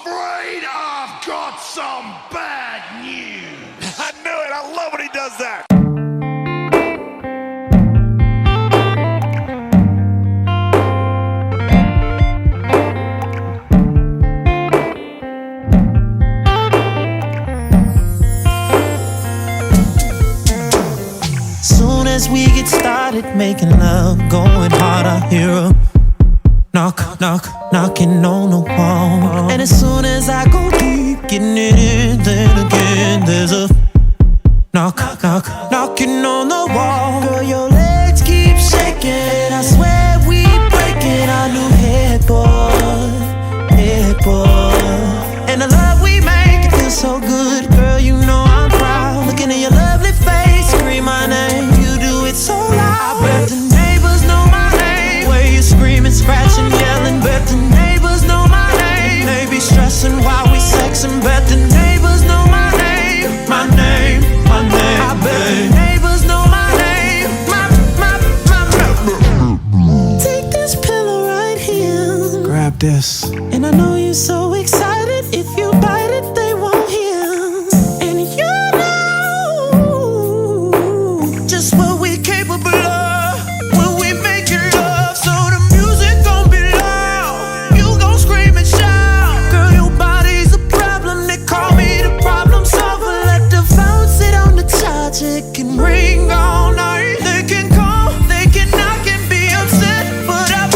afraid I've got some bad news? I knew it. I love when he does that. Soon as we get started making love, going hard, I hear a knock, knock, knocking on the wall. And as soon as I go deep, getting it in, then again there's a knock, knock, knocking on the wall. Girl, your legs keep shaking, I swear we breaking our new headboard. And the love we make, it feels so good. Girl, you know I'm proud. Looking at your lovely face, scream my name. You do it so loud. I bet the neighbors know my name. Where you screaming, scratching, yelling. Bet the neighbors know my name. They be stressing while we sexing. Bet the neighbors know my name. My name, my name. I bet the neighbors know my name. My Take this pillow right here. Grab this. And I know you're so excited. If you bite it, they won't hear. And you know just what we're capable of when we make it love. So the music gon' be loud. You gon' scream and shout. Girl, your body's a problem. They call me the problem solver. Let the phone sit on the charge. It can ring all night. They can call, they can knock and be upset. But I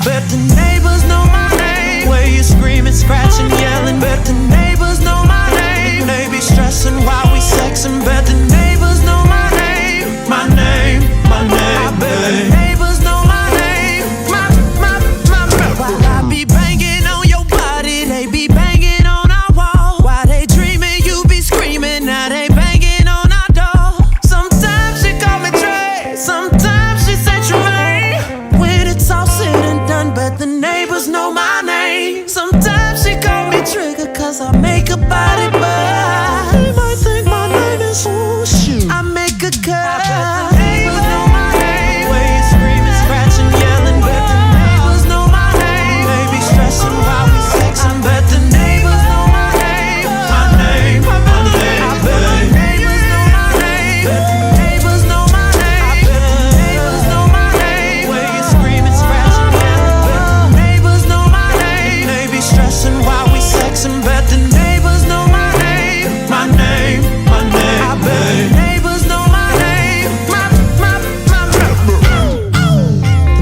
bet the neighbors know my name. Where you screaming, scratching, yelling. Bet the neighbors know my name. They be stressing while we sexing. Bet the neighbors know my name. My name, my name. I bet the neighbors know my name. While I be banging on your body, they be banging on our wall. While they dreaming, you be screaming. Now they banging on our door. Sometimes she call me Trey, sometimes she say Tremaine. When it's all said and done, bet the neighbors know my name. Sometimes she call me Trigger, cause I make a body burn. They might think my name is Shoot. I make a cut. I bet the neighbors know my name. Where you screaming, scratching, yelling. Bet the neighbors know my name. They be stressing while we sexing. Bet the neighbors know my name. My name, my name. I bet the neighbors know my name. Bet the neighbors know my name. I bet the neighbors know my name. Where you screaming, scratching, yelling. Bet the neighbors know my name. They be stressing while we sexing. Bet the neighbors know my name. My name, my name. I bet the neighbors know my name.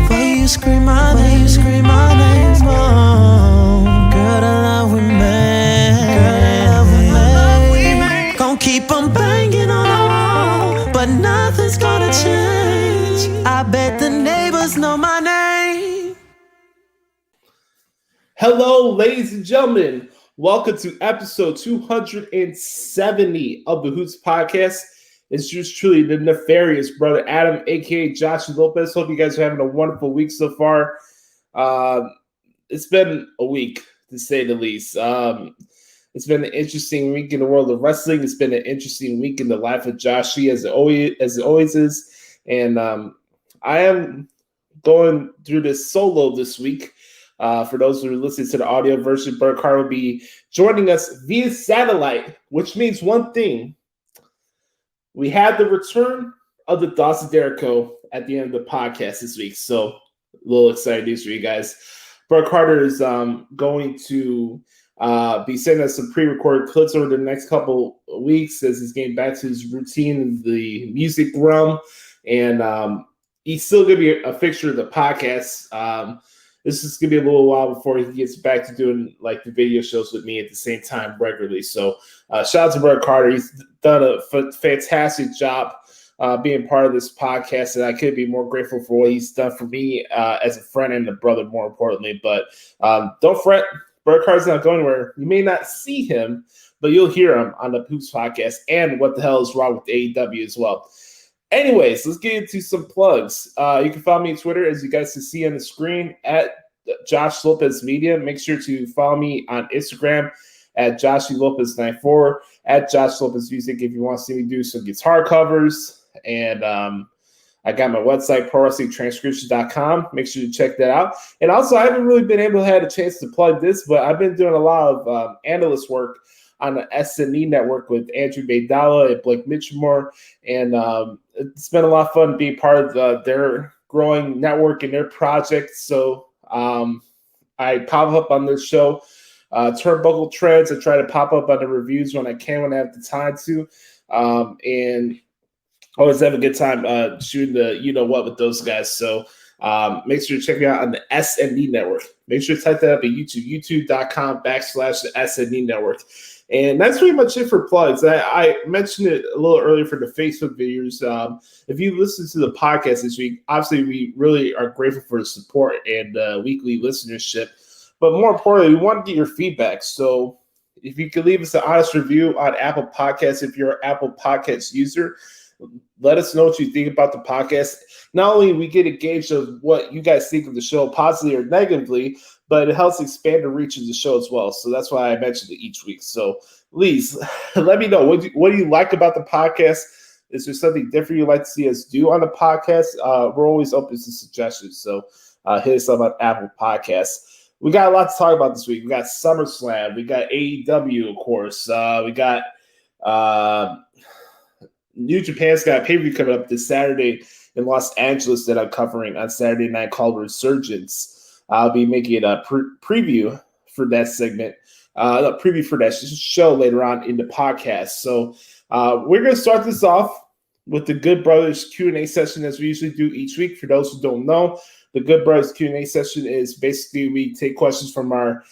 The way you scream my name, you scream my name. Oh, girl, the love we made. Girl, the love we made. Gon' keep 'em banging on the wall, but nothing's gonna change. I bet the neighbors know my name. Hello, ladies and gentlemen. Welcome to episode 270 of the Hoots podcast. It's just truly the nefarious brother Adam, aka Joshie Lopez. Hope you guys are having a wonderful week so far. It's been a week, to say the least. It's been an interesting week in the world of wrestling. It's been an interesting week in the life of Joshie, as it always is. And I am going through this solo this week. For those who are listening to the audio version, Britt Baker will be joining us via satellite, which means one thing. We had the return of the Thoughts of Dericho at the end of the podcast this week. So a little exciting news for you guys. Britt Baker is going to be sending us some pre-recorded clips over the next couple of weeks as he's getting back to his routine in the music realm. And he's still going to be a fixture of the podcast. This is going to be a little while before he gets back to doing like the video shows with me at the same time regularly. So shout out to Britt Baker. He's done a fantastic job being part of this podcast, and I couldn't be more grateful for what he's done for me as a friend and a brother, more importantly. But don't fret, Britt Baker's not going anywhere. You may not see him, but you'll hear him on the Hoots podcast and What the Hell is Wrong with AEW as well. Anyways, let's get into some plugs. You can follow me on Twitter, as you guys can see on the screen, at Josh Lopez Media. Make sure to follow me on Instagram at Joshie Lopez 94, at Josh Lopez Music if you want to see me do some guitar covers. And I got my website, prowrestlingtranscription.com. Make sure you check that out. And also, I haven't really been able to have a chance to plug this, but I've been doing a lot of analyst work on the SNE network with Andrew Baydala and Blake Mitchmore. And it's been a lot of fun being part of their growing network and their project. So I pop up on this show, Turnbuckle Trends. I try to pop up on the reviews when I can, when I have the time to. And always have a good time shooting the you-know-what with those guys. So make sure to check me out on the SNE network. Make sure to type that up at YouTube, youtube.com/the SNE network. And that's pretty much it for plugs. I mentioned it a little earlier for the Facebook videos. If you listen to the podcast this week, obviously we really are grateful for the support and weekly listenership. But more importantly, we want to get your feedback. So if you could leave us an honest review on Apple Podcasts, if you're an Apple Podcasts user, let us know what you think about the podcast. Not only we get a gauge of what you guys think of the show, positively or negatively, but it helps expand the reach of the show as well. So that's why I mentioned it each week. So please let me know. What do you like about the podcast? Is there something different you'd like to see us do on the podcast? We're always open to suggestions. So hit us up on Apple Podcasts. We got a lot to talk about this week. We got SummerSlam. We got AEW, of course. We got New Japan's got a pay-per-view coming up this Saturday in Los Angeles that I'm covering on Saturday night called Resurgence. I'll be making a preview for that segment, a preview for that show later on in the podcast. So we're going to start this off with the Good Brothers Q&A session as we usually do each week. For those who don't know, the Good Brothers Q&A session is basically we take questions from our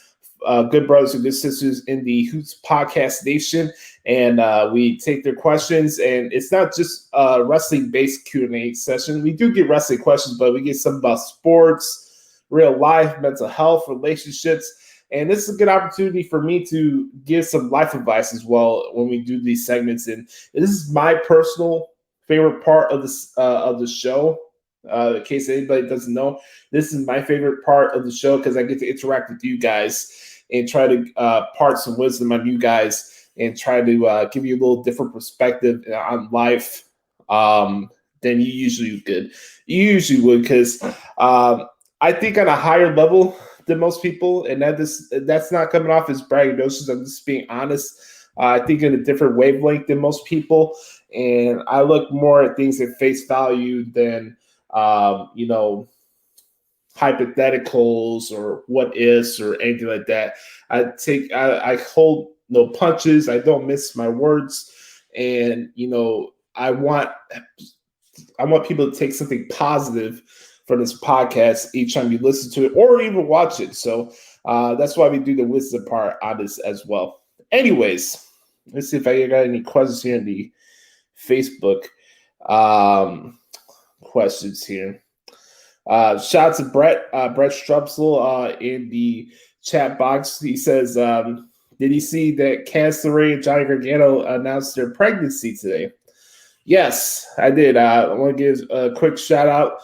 good brothers and good sisters in the Hoots podcast nation, and we take their questions. And it's not just a wrestling-based Q&A session. We do get wrestling questions, but we get some about sports, real life, mental health, relationships. And this is a good opportunity for me to give some life advice as well when we do these segments. And this is my personal favorite part of the show. In case anybody doesn't know, this is my favorite part of the show because I get to interact with you guys and try to part some wisdom on you guys and try to give you a little different perspective on life than you usually would. You usually would because I think on a higher level than most people, and that's not coming off as braggadocious. I'm just being honest. I think in a different wavelength than most people, and I look more at things at face value than hypotheticals or what ifs or anything like that. I hold no punches. I don't miss my words, and I want people to take something positive from this podcast each time you listen to it or even watch it. So that's why we do the wisdom part on this as well. Anyways, let's see if I got any questions here in the Facebook questions here. Shout out to Brett Strupsel in the chat box. He says, did he see that Candice LeRae and Johnny Gargano announced their pregnancy today? Yes, I did. I want to give a quick shout out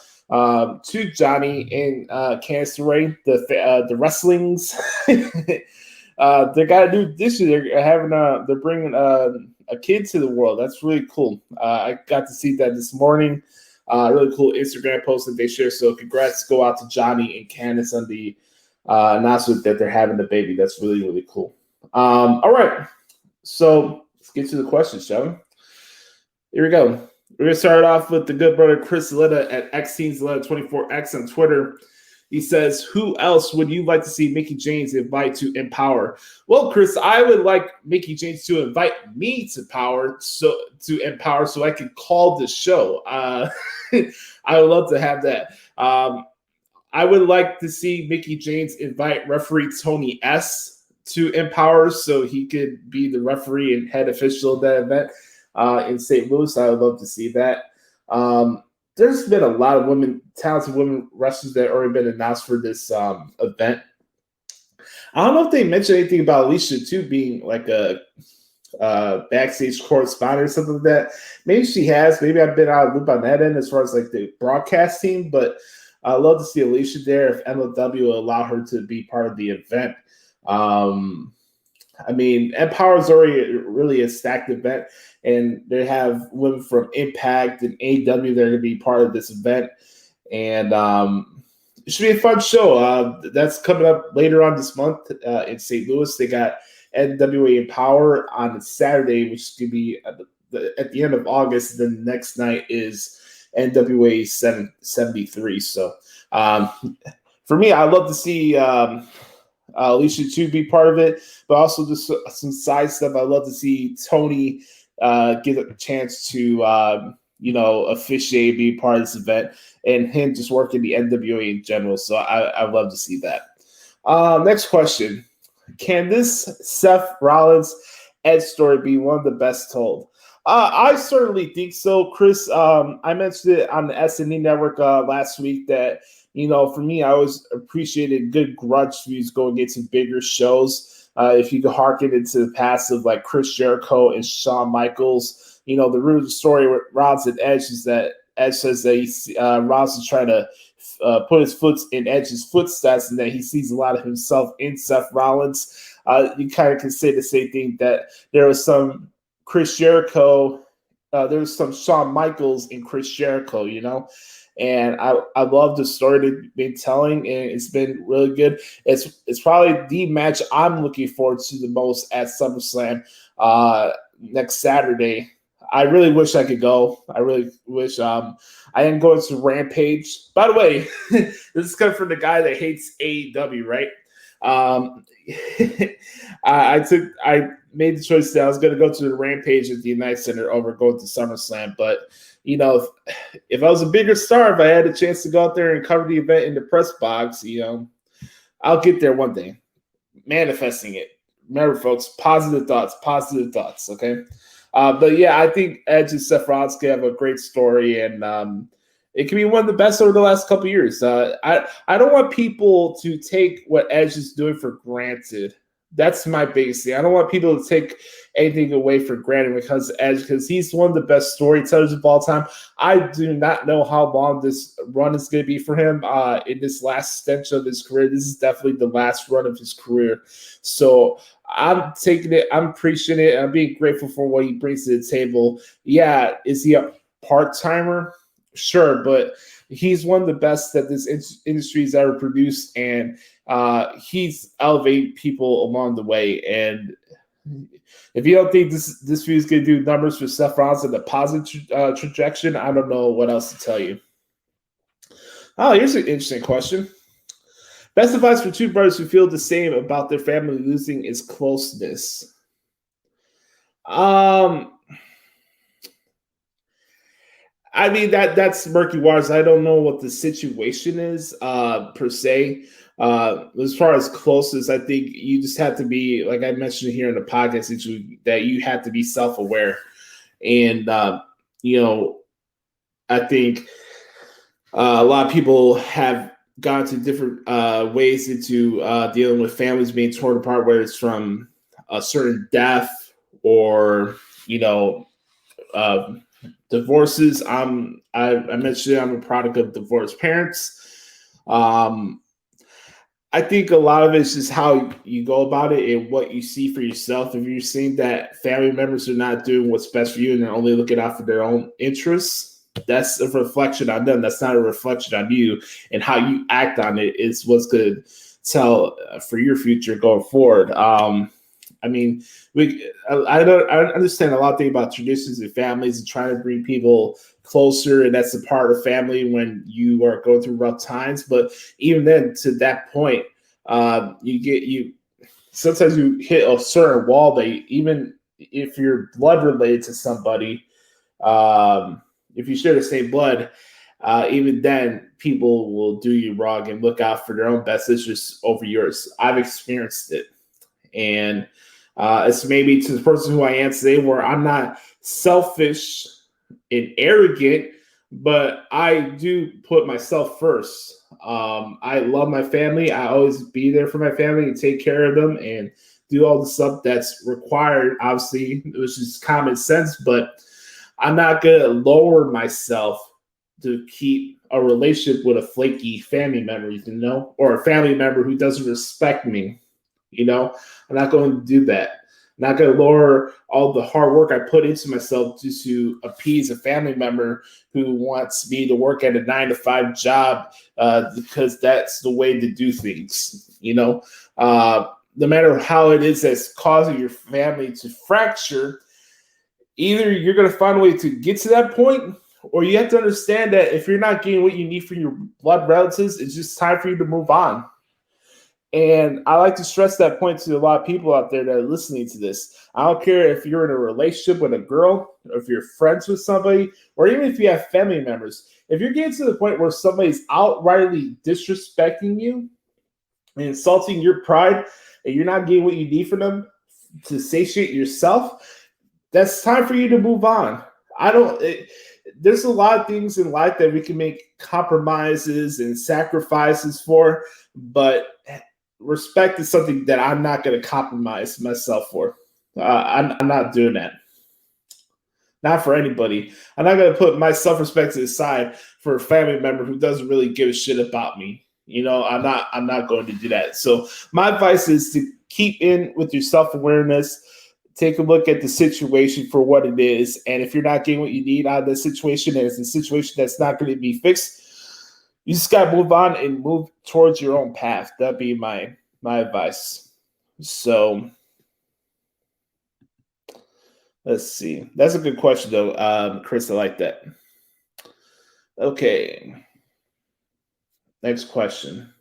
to Johnny and Candice LeRae, the wrestlings. They got a new addition. They're bringing a kid to the world. That's really cool. I got to see that this morning. Really cool Instagram post that they share. So congrats go out to Johnny and Candice on the announcement that they're having the baby. That's really, really cool. All right. So let's get to the questions, shall we? Here we go. We're going to start off with the good brother Chris Letta at XTeensLetta24X on Twitter. He says, who else would you like to see Mickie James invite to Empower? Well, Chris, I would like Mickie James to invite me to Empower so I can call the show. I would love to have that. I would like to see Mickie James invite referee Tony S. to Empower so he could be the referee and head official of that event in St. Louis. I would love to see that. There's been a lot of talented women wrestlers that have already been announced for this event. I don't know if they mentioned anything about Alicia too being like a backstage correspondent or something like that. Maybe she has. Maybe I've been out of the loop on that end as far as like the broadcast team. But I'd love to see Alicia there if MLW will allow her to be part of the event. I mean, Empower is already really a stacked event, and they have women from Impact and AEW that are going to be part of this event. And it should be a fun show. That's coming up later on this month in St. Louis. They got NWA Empower on Saturday, which is going to be at the end of August. Then the next night is NWA 73. So for me, I'd love to see Alicia 2 be part of it, but also just some side stuff. I'd love to see Tony get a chance to officiate, be part of this event, and him just work in the NWA in general. So I'd love to see that. Next question. Can this Seth Rollins Edge story be one of the best told? I certainly think so, Chris. I mentioned it on the S&E Network last week that, for me, I always appreciated good grudge feuds going into bigger shows. If you could harken into the past of like Chris Jericho and Shawn Michaels, the root of the story with Rollins and Edge is that Edge says that Rollins is trying to put his foot in Edge's footsteps and that he sees a lot of himself in Seth Rollins. You kind of can say the same thing, that there was some Chris Jericho, there was some Shawn Michaels in Chris Jericho, and I love the story they've been telling, and it's been really good. It's probably the match I'm looking forward to the most at SummerSlam next Saturday. I really wish I could go. I really wish I am going to Rampage. By the way, this is coming from the guy that hates AEW, right? I made the choice that I was going to go to the Rampage at the United Center over going to SummerSlam. But, if I was a bigger star, if I had a chance to go out there and cover the event in the press box, I'll get there one day. Manifesting it. Remember, folks, positive thoughts, okay? But yeah, I think Edge and Seth Rollins can have a great story, and it can be one of the best over the last couple of years. I don't want people to take what Edge is doing for granted. That's my biggest thing. I don't want people to take anything away for granted because he's one of the best storytellers of all time. I do not know how long this run is going to be for him in this last stench of his career. This is definitely the last run of his career. So I'm taking it. I'm appreciating it. I'm being grateful for what he brings to the table. Yeah, is he a part-timer? Sure, but he's one of the best that this industry has ever produced, and he's elevated people along the way. And if you don't think this feud is going to do numbers for Seth Rollins in the positive trajectory, I don't know what else to tell you. Oh, here's an interesting question. Best advice for two brothers who feel the same about their family losing is closeness. I mean, that's murky waters. I don't know what the situation is per se. As far as closest, I think you just have to be, like I mentioned here in the podcast, that you have to be self-aware. And, I think a lot of people have gone to different ways into dealing with families being torn apart, whether it's from a certain death or, divorces. I mentioned I'm a product of divorced parents. I think a lot of it is just how you go about it and what you see for yourself. If you're seeing that family members are not doing what's best for you and they're only looking out for their own interests, that's a reflection on them. That's not a reflection on you. And how you act on it is what's going to tell for your future going forward. I mean, I understand a lot of things about traditions and families and trying to bring people closer, and that's a part of family when you are going through rough times. But even then, to that point, sometimes you hit a certain wall that even if you're blood related to somebody, if you share the same blood, even then people will do you wrong and look out for their own best interests over yours. I've experienced it, and it's maybe to the person who I am today, where I'm not selfish and arrogant, but I do put myself first. I love my family. I always be there for my family and take care of them and do all the stuff that's required, obviously, which is common sense, but I'm not going to lower myself to keep a relationship with a flaky family member, or a family member who doesn't respect me. You know, I'm not going to do that. I'm not going to lower all the hard work I put into myself just to appease a family member who wants me to work at a 9-to-5 job because that's the way to do things. You know, no matter how it is that's causing your family to fracture, either you're going to find a way to get to that point, or you have to understand that if you're not getting what you need from your blood relatives, it's just time for you to move on. And I like to stress that point to a lot of people out there that are listening to this. I don't care if you're in a relationship with a girl, or if you're friends with somebody, or even if you have family members. If you're getting to the point where somebody's outrightly disrespecting you and insulting your pride, and you're not getting what you need from them to satiate yourself, that's time for you to move on. There's a lot of things in life that we can make compromises and sacrifices for, but respect is something that I'm not going to compromise myself for. I'm not doing that. Not for anybody. I'm not going to put my self-respect to the side for a family member who doesn't really give a shit about me. You know, I'm not going to do that. So my advice is to keep in with your self-awareness. Take a look at the situation for what it is. And if you're not getting what you need out of the situation, and it's a situation that's not going to be fixed, you just got to move on and move towards your own path. That'd be my advice. So let's see. That's a good question, though, Chris. I like that. Okay. Next question.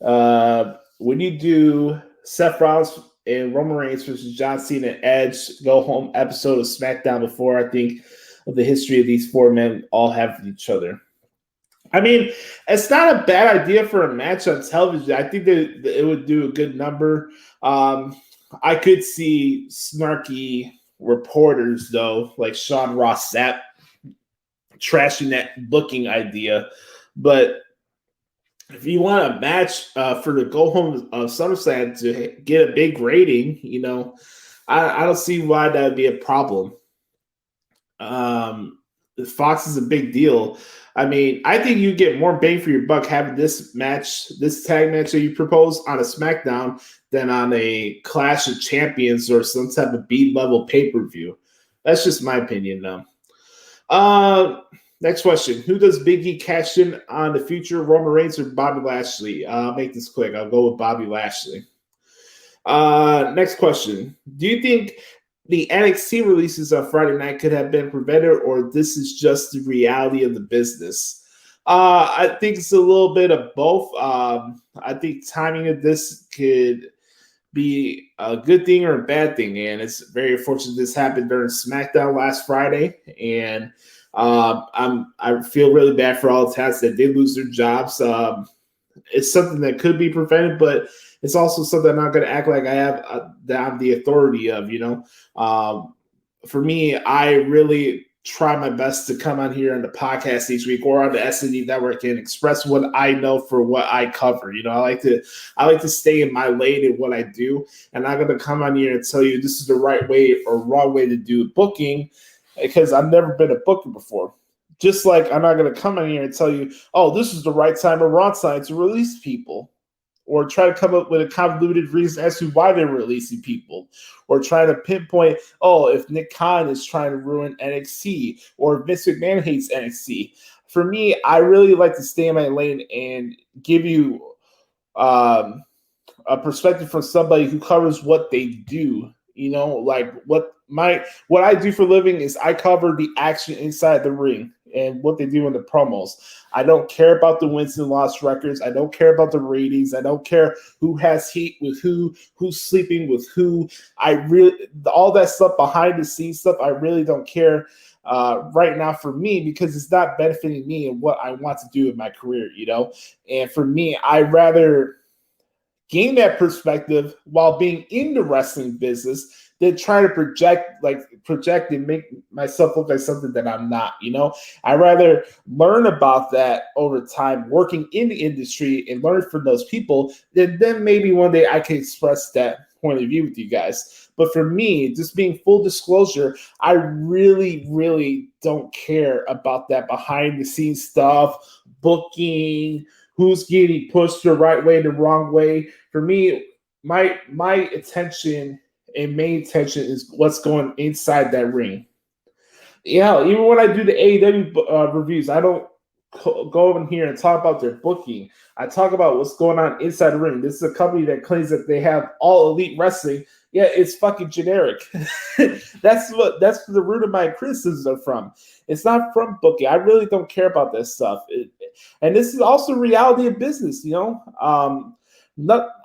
When you do Seth Rollins and Roman Reigns versus John Cena and Edge go home episode of SmackDown before I think of the history of these four men all have with each other? I mean, it's not a bad idea for a match on television. I think that it would do a good number. I could see snarky reporters, though, like Sean Ross Sapp, trashing that booking idea. But if you want a match for the go home of SummerSlam to get a big rating, you know, I don't see why that would be a problem. Fox is a big deal. I mean, I think you get more bang for your buck having this match, this tag match that you propose on a SmackDown than on a Clash of Champions or some type of B-level pay-per-view. That's just my opinion, though. Next question. Who does Big E cash in on the future, Roman Reigns or Bobby Lashley? I'll make this quick. I'll go with Bobby Lashley. Next question. Do you think the NXT releases on Friday night could have been prevented, or this is just the reality of the business? I think it's a little bit of both. I think timing of this could be a good thing or a bad thing, and it's very unfortunate this happened during SmackDown last Friday, and I feel really bad for all the talents that did lose their jobs. It's something that could be prevented, but it's also something I'm not going to act like I have that I'm the authority of, you know. For me, I really try my best to come on here on the podcast each week or on the SND network and express what I know for what I cover. You know, I like to stay in my lane in what I do, and I'm going to come on here and tell you this is the right way or wrong way to do booking because I've never been a booker before. Just like I'm not going to come on here and tell you, oh, this is the right time or wrong time to release people, or try to come up with a convoluted reason as to why they're releasing people, or try to pinpoint, oh, if Nick Khan is trying to ruin NXT, or Vince McMahon hates NXT. For me, I really like to stay in my lane and give you a perspective from somebody who covers what they do. You know, like what I do for a living is I cover the action inside the ring and what they do in the promos. I don't care about the wins and loss records. I don't care about the ratings. I don't care who has heat with who, who's sleeping with who. All that stuff behind the scenes stuff, I really don't care right now for me because it's not benefiting me and what I want to do in my career, you know? And for me, I'd rather gain that perspective while being in the wrestling business than try to project and make myself look like something that I'm not, you know? I'd rather learn about that over time, working in the industry and learn from those people, then maybe one day I can express that point of view with you guys. But for me, just being full disclosure, I really, really don't care about that behind the scenes stuff, booking, who's getting pushed the right way, the wrong way. For me, my attention and main attention is what's going inside that ring. Yeah, even when I do the AEW reviews, I don't go over here and talk about their booking. I talk about what's going on inside the ring. This is a company that claims that they have all elite wrestling. Yeah, it's fucking generic. That's the root of my criticisms are from. It's not from booking. I really don't care about that stuff. And this is also reality of business, you know.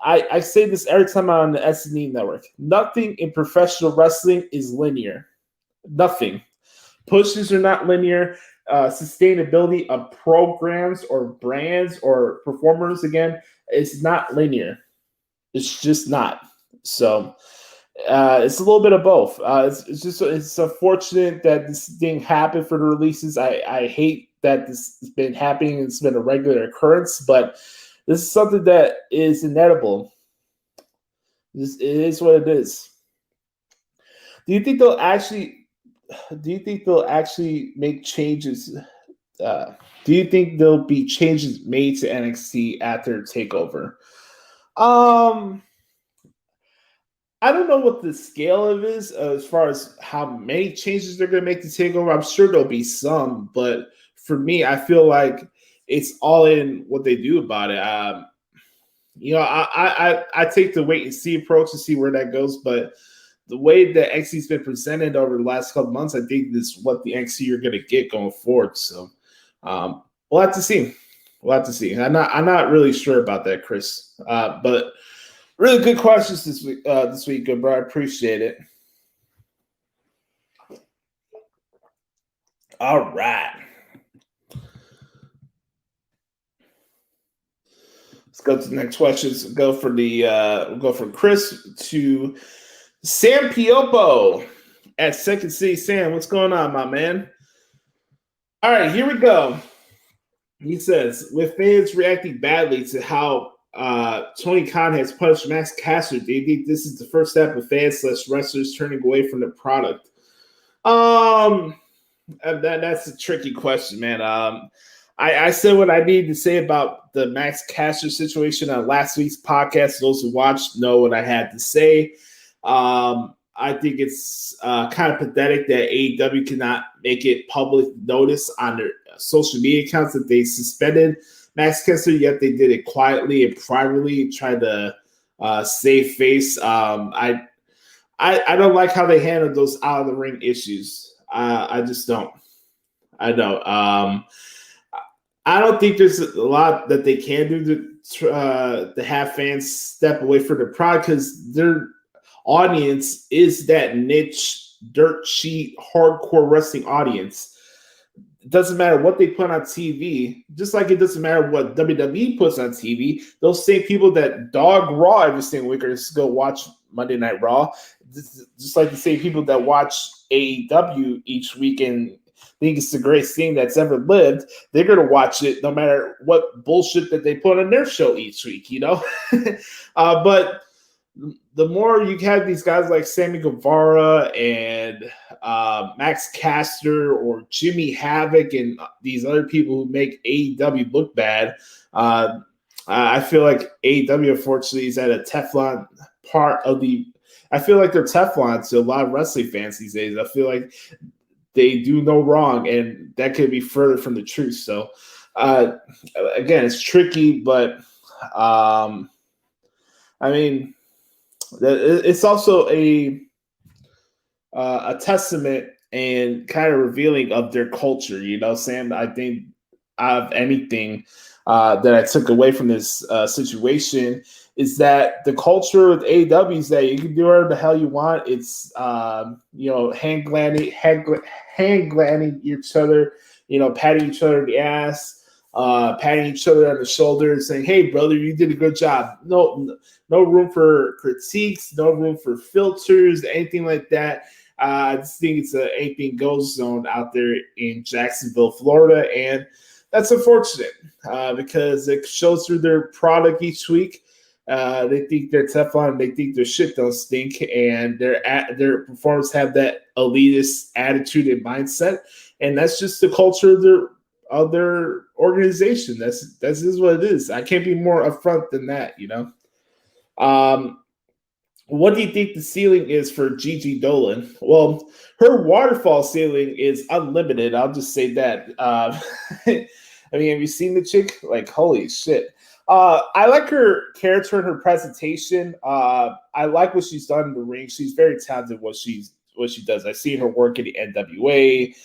I say this every time I'm on the S&E network. Nothing in professional wrestling is linear. Nothing. Pushes are not linear. Sustainability of programs or brands or performers, again, it's not linear. It's just not. So it's a little bit of both. It's unfortunate that this didn't happen for the releases. I hate that this has been happening. It's been a regular occurrence, but this is something that is inevitable. It is what it is. Do you think they'll actually make changes? Do you think there'll be changes made to NXT after Takeover? I don't know what the scale of it is as far as how many changes they're going to make to Takeover. I'm sure there'll be some, but for me, I feel like it's all in what they do about it. I take the wait and see approach to see where that goes, but the way that NXT's been presented over the last couple months, I think this is what the NXT you're going to get going forward. So we'll have to see. We'll have to see. I'm not really sure about that, Chris. But really good questions this week, good bro. I appreciate it. All right. Let's go to the next questions. We'll go from Chris to Sam Piopo at Second City. Sam, what's going on, my man? All right, here we go. He says, with fans reacting badly to how Tony Khan has punished Max Caster, do you think this is the first step of fans/wrestlers turning away from the product? That's a tricky question, man. I said what I needed to say about the Max Caster situation on last week's podcast. Those who watched know what I had to say. I think it's kind of pathetic that AEW cannot make it public notice on their social media accounts that they suspended Max Caster, yet they did it quietly and privately, tried to save face. I don't like how they handled those out of the ring issues. I just don't. I don't. I don't think there's a lot that they can do to have fans step away from the product because their audience is that niche, dirt sheet, hardcore wrestling audience. It doesn't matter what they put on TV, just like it doesn't matter what WWE puts on TV. Those same people that dog Raw every single week are just go watch Monday Night Raw, just like the same people that watch AEW each week and think it's the greatest thing that's ever lived. They're going to watch it no matter what bullshit that they put on their show each week, you know? But the more you have these guys like Sammy Guevara and Max Caster or Jimmy Havoc and these other people who make AEW look bad, I feel like AEW, unfortunately, is at a Teflon part of the – I feel like they're Teflon to a lot of wrestling fans these days. I feel like they do no wrong, and that could be further from the truth. So, again, it's tricky, but I mean – it's also a testament and kind of revealing of their culture, you know, Sam. I think out of anything that I took away from this situation is that the culture with AEW is that you can do whatever the hell you want. It's hand gliding each other, patting each other in the ass. Patting each other on the shoulder and saying, "Hey, brother, you did a good job." No room for critiques, no room for filters, anything like that. I just think it's an anything goes zone out there in Jacksonville, Florida, and that's unfortunate because it shows through their product each week. They think they're Teflon, they think their shit don't stink, and their performers have that elitist attitude and mindset, and that's just the culture of their organization. That's just what it is. I can't be more upfront than that, what do you think the ceiling is for Gigi Dolan? Well, her waterfall ceiling is unlimited. I'll just say that. I mean, have you seen the chick? Like, holy shit. I like her character and her presentation. I like what she's done in the ring. She's very talented what she does. I've seen her work in the NWA.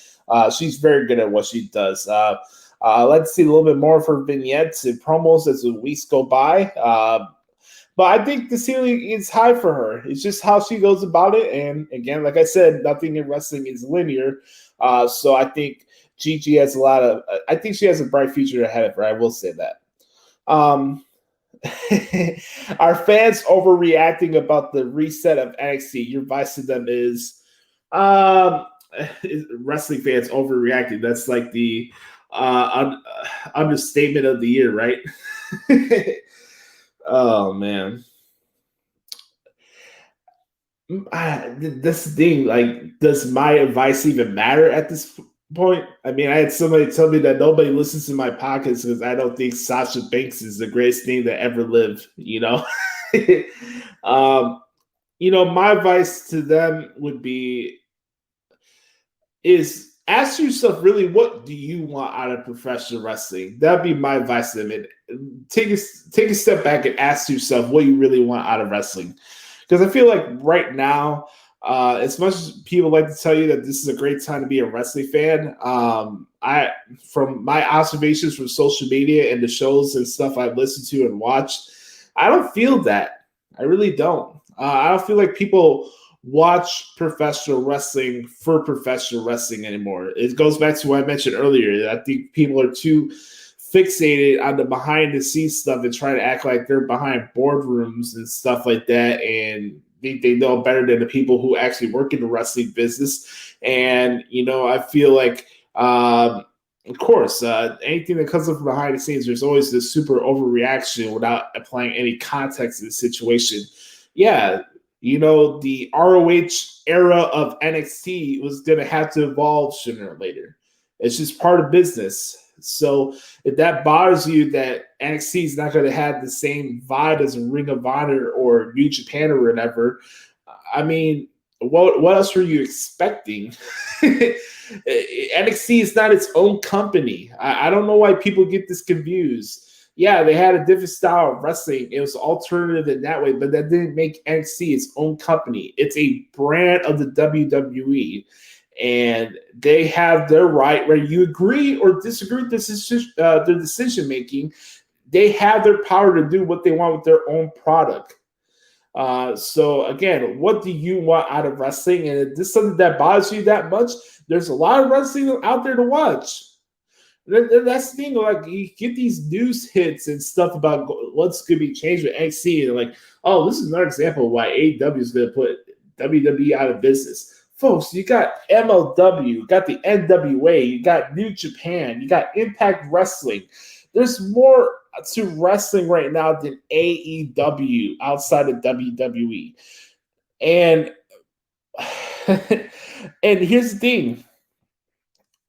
She's very good at what she does. Let's see a little bit more of her vignettes and promos as the weeks go by. But I think the ceiling is high for her. It's just how she goes about it. And again, like I said, nothing in wrestling is linear. So I think Gigi has I think she has a bright future ahead of her. I will say that. Are fans overreacting about the reset of NXT? Your advice to them is wrestling fans overreacting. That's like the understatement of the year, right? Oh man, this thing, like, does my advice even matter at this point? I mean, I had somebody tell me that nobody listens to my podcast because I don't think Sasha Banks is the greatest thing that ever lived. My advice to them would be is ask yourself, really, what do you want out of professional wrestling? That'd be my advice to them. And take a step back and ask yourself what you really want out of wrestling. Because I feel like right now, as much as people like to tell you that this is a great time to be a wrestling fan, from my observations from social media and the shows and stuff I've listened to and watched, I don't feel that. I really don't. I don't feel like people watch professional wrestling for professional wrestling anymore. It goes back to what I mentioned earlier. I think people are too fixated on the behind the scenes stuff and trying to act like they're behind boardrooms and stuff like that, and they know better than the people who actually work in the wrestling business. And I feel like of course, anything that comes up from behind the scenes, there's always this super overreaction without applying any context to the situation. Yeah, the ROH era of NXT was going to have to evolve sooner or later. It's just part of business. So if that bothers you that NXT is not going to have the same vibe as a Ring of Honor or New Japan or whatever, I mean, what else were you expecting? NXT is not its own company. I don't know why people get this confused. Yeah, they had a different style of wrestling. It was alternative in that way, but that didn't make NXT its own company. It's a brand of the WWE, and they have their right, whether you agree or disagree with their decision-making, they have their power to do what they want with their own product. So, again, what do you want out of wrestling? And if this is something that bothers you that much, there's a lot of wrestling out there to watch. That's the thing, like, you get these news hits and stuff about what's going to be changed with NXT, and like, oh, this is another example of why AEW is going to put WWE out of business. Folks, you got MLW, you got the NWA, you got New Japan, you got Impact Wrestling. There's more to wrestling right now than AEW outside of WWE. And here's the thing.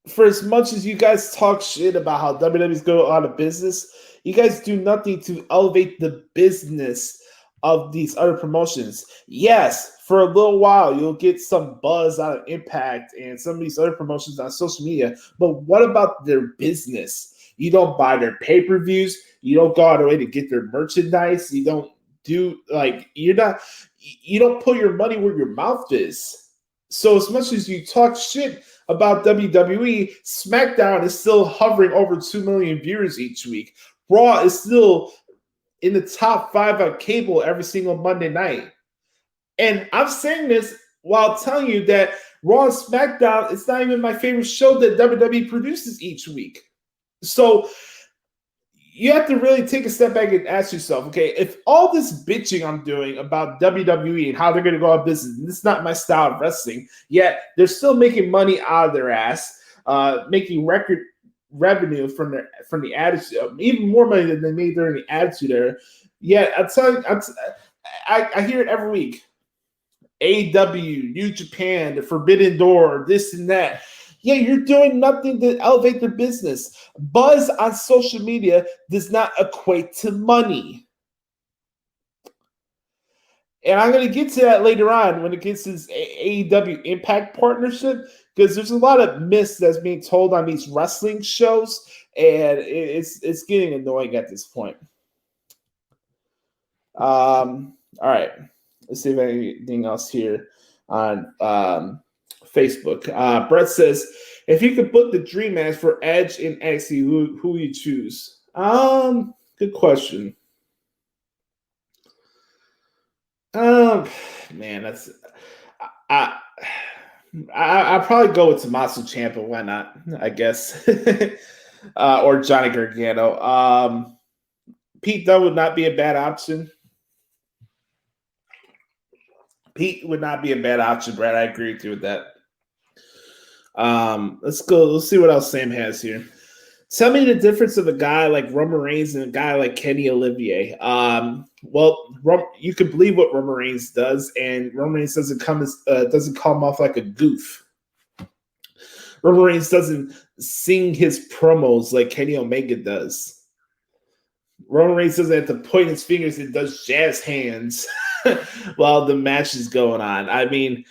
For as much as you guys talk shit about how WWE's going out of business, you guys do nothing to elevate the business of these other promotions. Yes, for a little while, you'll get some buzz out of Impact and some of these other promotions on social media, but what about their business? You don't buy their pay-per-views. You don't go out of the way to get their merchandise. You don't you don't put your money where your mouth is. So as much as you talk shit about WWE, SmackDown is still hovering over 2 million viewers each week. Raw is still in the top 5 on cable every single Monday night. And I'm saying this while telling you that Raw and SmackDown is not even my favorite show that WWE produces each week. So you have to really take a step back and ask yourself, okay, if all this bitching I'm doing about WWE and how they're going to go out of business, and this is not my style of wrestling, yet they're still making money out of their ass, making record revenue from the Attitude, even more money than they made during the Attitude Era. Yet I hear it every week. AEW, New Japan, the Forbidden Door, this and that. Yeah, you're doing nothing to elevate their business. Buzz on social media does not equate to money. And I'm going to get to that later on when it gets to this AEW Impact partnership, because there's a lot of myths that's being told on these wrestling shows, and it's getting annoying at this point. All right. Let's see if anything else here on Facebook. Brett says, if you could book the dream match for Edge and NXT, who you choose? Good question. Man, that's I'll probably go with Tommaso Ciampa. Why not? I guess, or Johnny Gargano. Pete Dunne would not be a bad option. Pete would not be a bad option, Brad. I agree with you with that. Let's go. Let's see what else Sam has here. Tell me the difference of a guy like Roman Reigns and a guy like Kenny Olivier. Well, you can believe what Roman Reigns does, and Roman Reigns doesn't come off like a goof. Roman Reigns doesn't sing his promos like Kenny Omega does. Roman Reigns doesn't have to point his fingers and does jazz hands while the match is going on. I mean,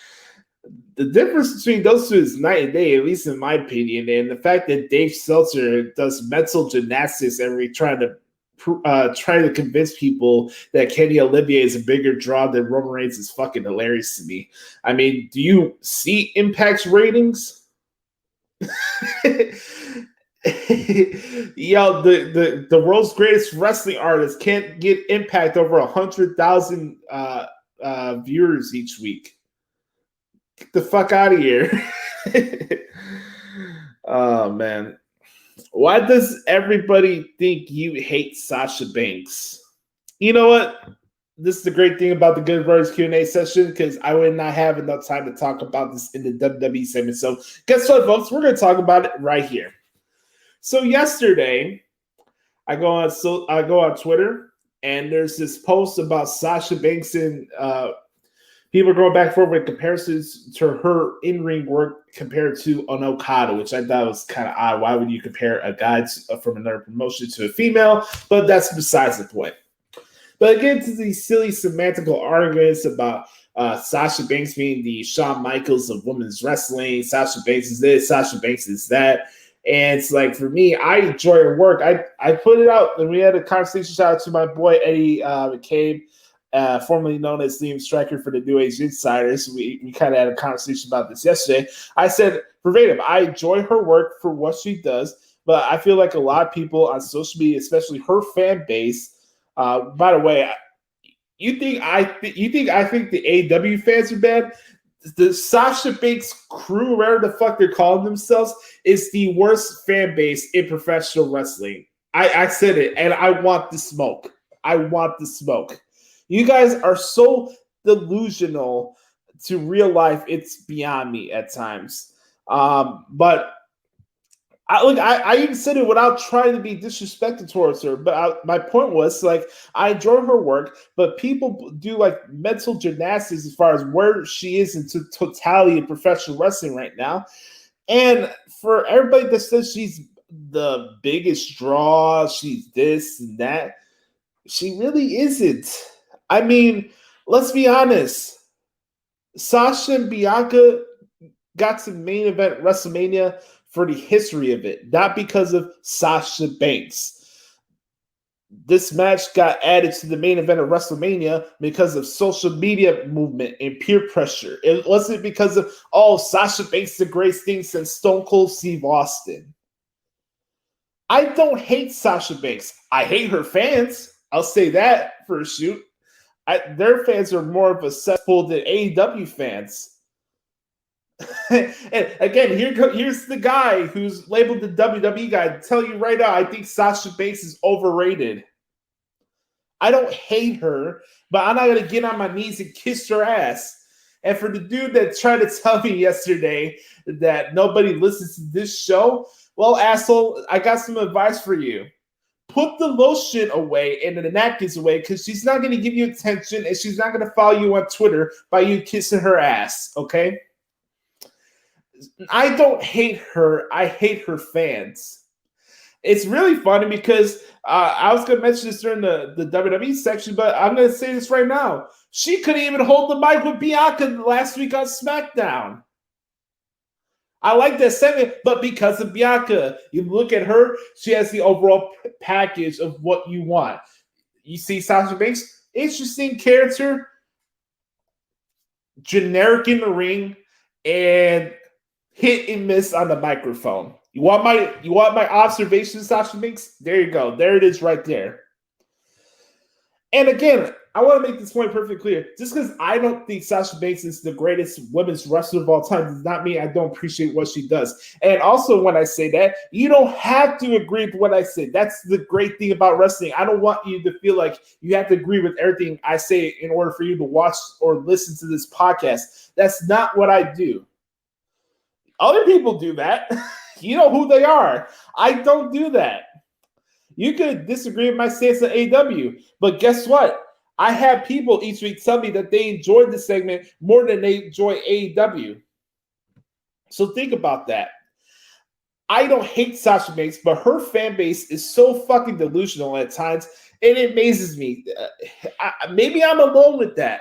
the difference between those two is night and day, at least in my opinion. And the fact that Dave Seltzer does mental gymnastics every trying to convince people that Kenny Olivier is a bigger draw than Roman Reigns is fucking hilarious to me. I mean, do you see Impact's ratings? Yo, the world's greatest wrestling artist can't get Impact over 100,000 viewers each week. Get the fuck out of here. Oh, man. Why does everybody think you hate Sasha Banks? You know what? This is the great thing about the Good Brothers Q&A session, because I would not have enough time to talk about this in the WWE segment. So guess what, folks? We're going to talk about it right here. So yesterday, I go on Twitter, and there's this post about Sasha Banks and people are going back and forth with comparisons to her in-ring work compared to an Okada, which I thought was kind of odd. Why would you compare a guy from another promotion to a female? But that's besides the point. But again, to these silly semantical arguments about Sasha Banks being the Shawn Michaels of women's wrestling, Sasha Banks is this, Sasha Banks is that. And it's like, for me, I enjoy her work. I put it out, and we had a conversation. Shout out to my boy, Eddie McCabe, formerly known as Liam Stryker for the New Age Insiders. We kind of had a conversation about this yesterday. I said verbatim, I enjoy her work for what she does, but I feel like a lot of people on social media, especially her fan base, by the way, you think I think the AEW fans are bad? The Sasha Banks crew, whatever the fuck they're calling themselves, is the worst fan base in professional wrestling. I said it, and I want the smoke. I want the smoke. You guys are so delusional to real life, it's beyond me at times. But I even said it without trying to be disrespectful towards her. But my point was, like, I enjoy her work, but people do like mental gymnastics as far as where she is in totality of professional wrestling right now. And for everybody that says she's the biggest draw, she's this and that, she really isn't. I mean, let's be honest. Sasha and Bianca got to main event WrestleMania for the history of it, not because of Sasha Banks. This match got added to the main event of WrestleMania because of social media movement and peer pressure. It wasn't because of, Sasha Banks is the greatest thing since Stone Cold Steve Austin. I don't hate Sasha Banks. I hate her fans. I'll say that for a shoot. Their fans are more of a cesspool than AEW fans. And again, here's the guy who's labeled the WWE guy to tell you right now, I think Sasha Banks is overrated. I don't hate her, but I'm not going to get on my knees and kiss her ass. And for the dude that tried to tell me yesterday that nobody listens to this show, well, asshole, I got some advice for you. Put the lotion away and the napkins away, because she's not going to give you attention, and she's not going to follow you on Twitter by you kissing her ass, okay? I don't hate her. I hate her fans. It's really funny because I was going to mention this during the WWE section, but I'm going to say this right now. She couldn't even hold the mic with Bianca last week on SmackDown. I like that segment, but because of Bianca, you look at her, she has the overall package of what you want. You see Sasha Banks, interesting character, generic in the ring, and hit and miss on the microphone. You want my observation, Sasha Banks? There you go. There it is right there. And again, I want to make this point perfectly clear. Just because I don't think Sasha Banks is the greatest women's wrestler of all time does not mean I don't appreciate what she does. And also when I say that, you don't have to agree with what I say. That's the great thing about wrestling. I don't want you to feel like you have to agree with everything I say in order for you to watch or listen to this podcast. That's not what I do. Other people do that. You know who they are. I don't do that. You could disagree with my stance on AEW, but guess what? I have people each week tell me that they enjoyed the segment more than they enjoy AEW. So think about that. I don't hate Sasha Banks, but her fan base is so fucking delusional at times, and it amazes me. Maybe I'm alone with that.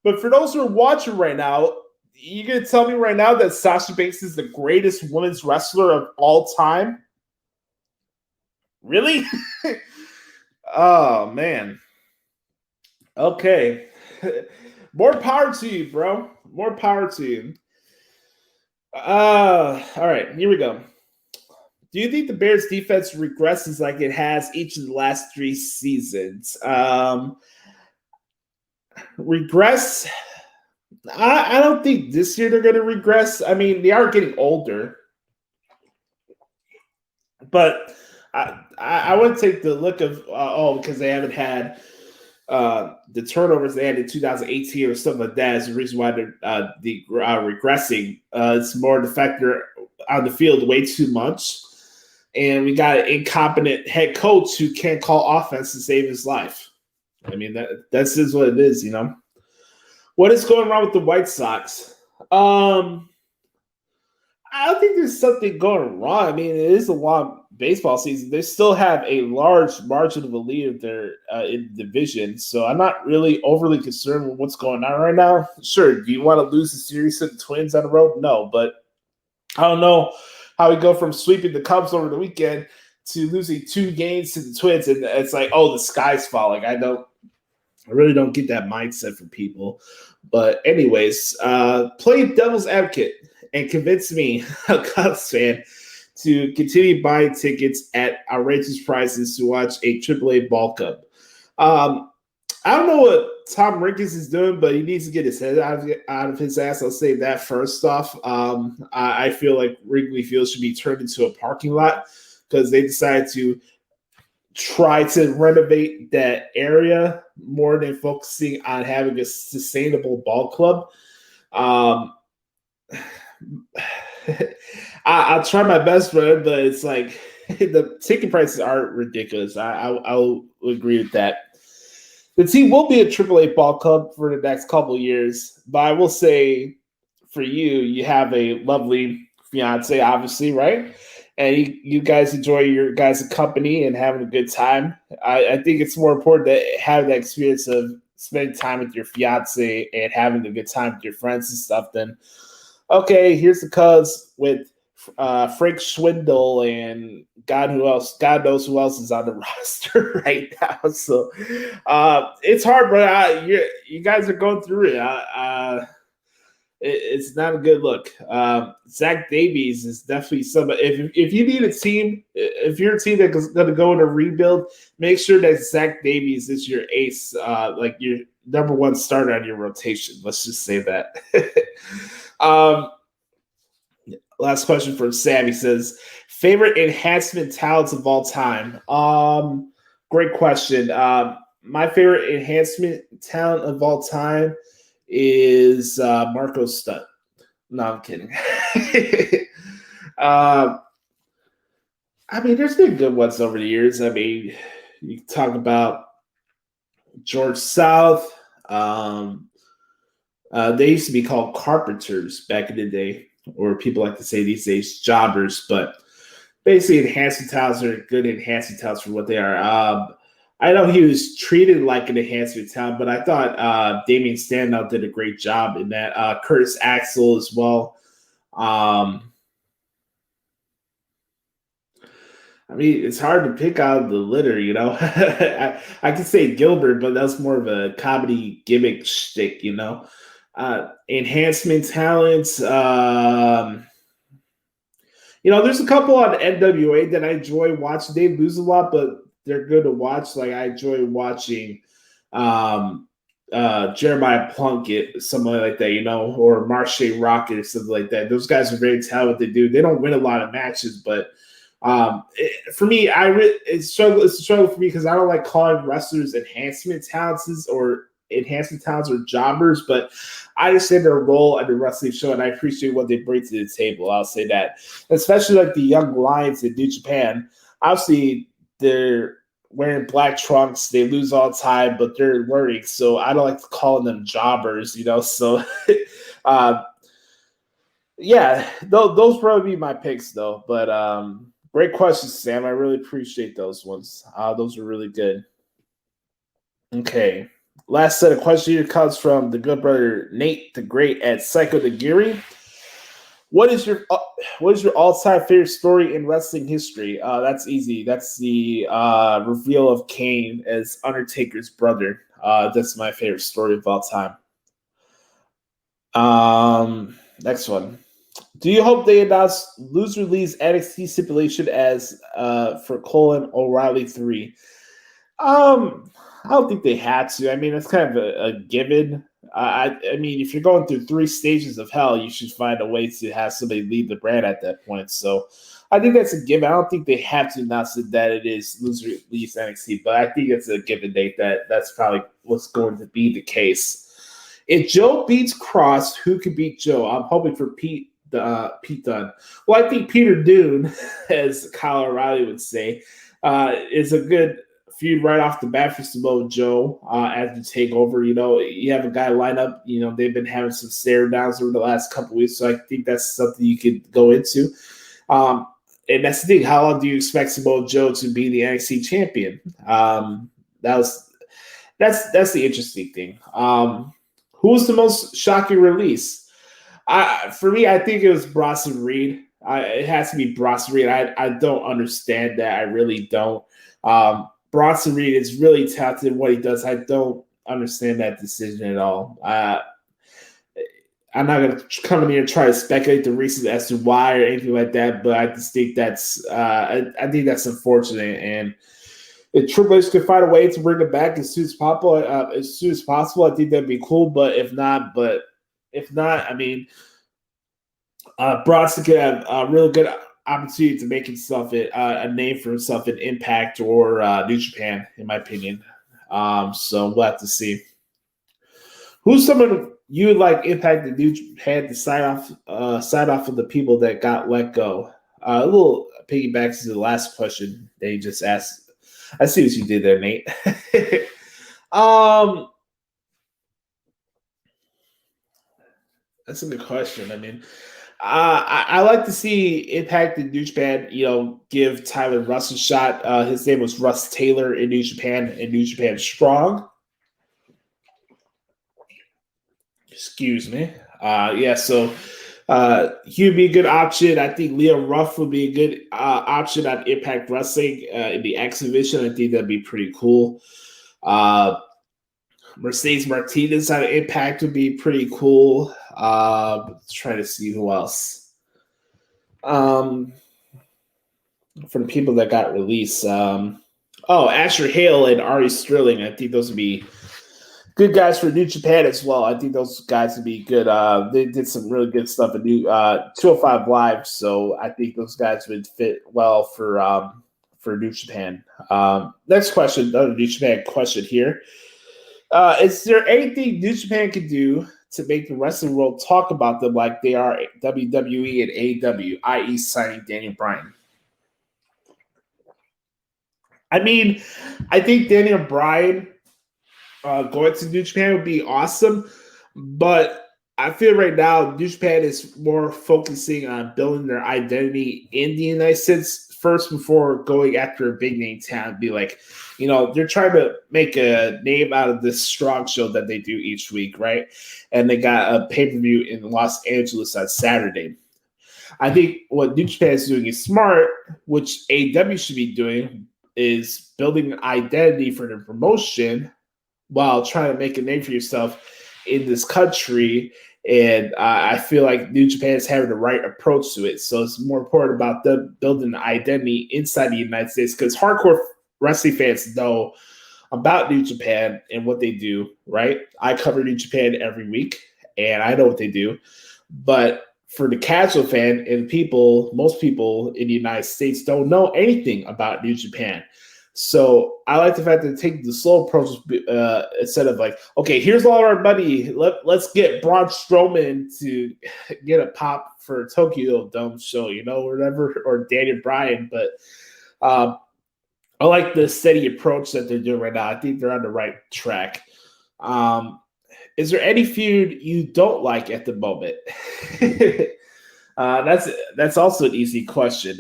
But for those who are watching right now, you're going to tell me right now that Sasha Banks is the greatest women's wrestler of all time? Really? Oh, man. Okay. More power to you, bro. More power to you. All right, here we go. Do you think the Bears defense regresses like it has each of the last 3 seasons? Regress? I don't think this year they're going to regress. I mean, they are getting older. But I would take the look of, because they haven't had the turnovers they had in 2018 or something like that is the reason why they're regressing. It's more the fact they're on the field way too much. And we got an incompetent head coach who can't call offense to save his life. I mean, that's just what it is, you know. What is going wrong with the White Sox? I don't think there's something going wrong. I mean, it is a long baseball season. They still have a large margin of a lead there in the division. So I'm not really overly concerned with what's going on right now. Sure, do you want to lose the series to the Twins on the road? No, but I don't know how we go from sweeping the Cubs over the weekend to losing 2 games to the Twins. And it's like, oh, the sky's falling. I really don't get that mindset from people. But anyways, play devil's advocate and convince me, a Cubs fan, to continue buying tickets at outrageous prices to watch a AAA ball club. I don't know what Tom Ricketts is doing, but he needs to get his head out of his ass. I'll say that first off. I feel like Wrigley Field should be turned into a parking lot because they decided to try to renovate that area more than focusing on having a sustainable ball club. I'll try my best for it, but it's like the ticket prices are ridiculous. I'll agree with that. The team will be a AAA ball club for the next couple of years, but I will say for you have a lovely fiance, obviously, right? And you guys enjoy your guys' company and having a good time. I think it's more important to have that experience of spending time with your fiance and having a good time with your friends and stuff than, okay, here's the Cubs with Frank Schwindel and God knows who else is on the roster right now. So it's hard, bro. You guys are going through it. It's not a good look. Zach Davies is definitely somebody. If you need a team, if you're a team that's going to go in a rebuild, make sure that Zach Davies is your ace, like your number 1 starter on your rotation. Let's just say that. Last question from Sam. He says, favorite enhancement talents of all time? Great question. My favorite enhancement talent of all time is Marco Stunt. No, I'm kidding. I mean, there's been good ones over the years. I mean, you talk about George South. They used to be called carpenters back in the day, or people like to say these days, jobbers. But basically enhancement talents are good enhancement talents for what they are. I know he was treated like an enhancement talent, but I thought Damian Sandow did a great job in that. Curtis Axel as well. I mean, it's hard to pick out of the litter, you know. I could say Gilbert, but that's more of a comedy gimmick shtick, you know. Enhancement talents. You know, there's a couple on NWA that I enjoy watching. They lose a lot, but they're good to watch. Like I enjoy watching Jeremiah Plunkett, somebody like that, you know, or Marche Rocket or something like that. Those guys are very talented what they do. They don't win a lot of matches, but for me, it's a struggle for me because I don't like calling wrestlers enhancement talents or jobbers, but I understand their role at the wrestling show and I appreciate what they bring to the table. I'll say that, especially like the young lions in New Japan. Obviously, they're wearing black trunks, they lose all the time, but they're learning. So I don't like calling them jobbers, you know. So yeah, those probably be my picks though. But great questions, Sam. I really appreciate those ones. Those are really good. Okay. Last set of questions here comes from the good brother Nate the Great at Psycho Nagiri. What is your all-time favorite story in wrestling history? That's easy. That's the reveal of Kane as Undertaker's brother. That's my favorite story of all time. Next one. Do you hope they announce loser leaves NXT stipulation as for Colin O'Reilly 3? I don't think they had to. I mean, it's kind of a given. I mean, if you're going through 3 stages of hell, you should find a way to have somebody leave the brand at that point. So I think that's a given. I don't think they have to announce it that it is loser leaves NXT, but I think it's a given date that's probably what's going to be the case. If Joe beats Cross, who could beat Joe? I'm hoping for Pete Dunne. Well, I think Peter Dunne, as Kyle O'Reilly would say, is a good feud right off the bat for Samoa Joe as the takeover. You know, you have a guy line up. You know, they've been having some stare downs over the last couple weeks, so I think that's something you could go into. And that's the thing. How long do you expect Samoa Joe to be the NXT champion? That's the interesting thing. Who was the most shocking release? For me, I think it was Bronson Reed. It has to be Bronson Reed. I don't understand that. I really don't. Bronson Reed is really talented in what he does. I don't understand that decision at all. I'm not going to come in here and try to speculate the reasons as to why or anything like that, but I just think that's I think that's unfortunate. And if Triple H could find a way to bring it back as soon as possible, I think that'd be cool. But if not, I mean, Bronson could have a really good opportunity to make himself a name for himself in Impact or New Japan, in my opinion. So we'll have to see. Who's someone you would like Impact and New Japan to sign off of the people that got let go? A little piggybacks to the last question they just asked. I see what you did there, Nate. That's a good question. I mean, I like to see Impact in New Japan, you know, give Tyler Russ a shot. His name was Russ Taylor in New Japan, and New Japan Strong. Excuse me. So he would be a good option. I think Leo Ruff would be a good option on Impact Wrestling in the exhibition. I think that'd be pretty cool. Mercedes Martinez on Impact would be pretty cool. Trying to see who else. For the people that got released. Asher Hale and Ari Sterling. I think those would be good guys for New Japan as well. I think those guys would be good. They did some really good stuff in 205 Live, so I think those guys would fit well for New Japan. Next question, another New Japan question here. Is there anything New Japan can do to make the wrestling world talk about them like they are WWE and AEW, i.e. signing Daniel Bryan? I mean, I think Daniel Bryan going to New Japan would be awesome, but I feel right now New Japan is more focusing on building their identity in the United States first before going after a big name talent, be like, they're trying to make a name out of this strong show that they do each week, right? And they got a pay-per-view in Los Angeles on Saturday. I think what New Japan is doing is smart, which AEW should be doing, is building an identity for the promotion while trying to make a name for yourself in this country. And I feel like New Japan is having the right approach to it. So it's more important about them building an identity inside the United States, because hardcore wrestling fans know about New Japan and what they do, right? I cover New Japan every week, and I know what they do. But for the casual fan and most people in the United States don't know anything about New Japan. So I like the fact that they take the slow approach instead of like, okay, here's all our money. Let's get Braun Strowman to get a pop for a Tokyo Dome show, whatever, or Daniel Bryan. But I like the steady approach that they're doing right now. I think they're on the right track. Is there any feud you don't like at the moment? That's also an easy question.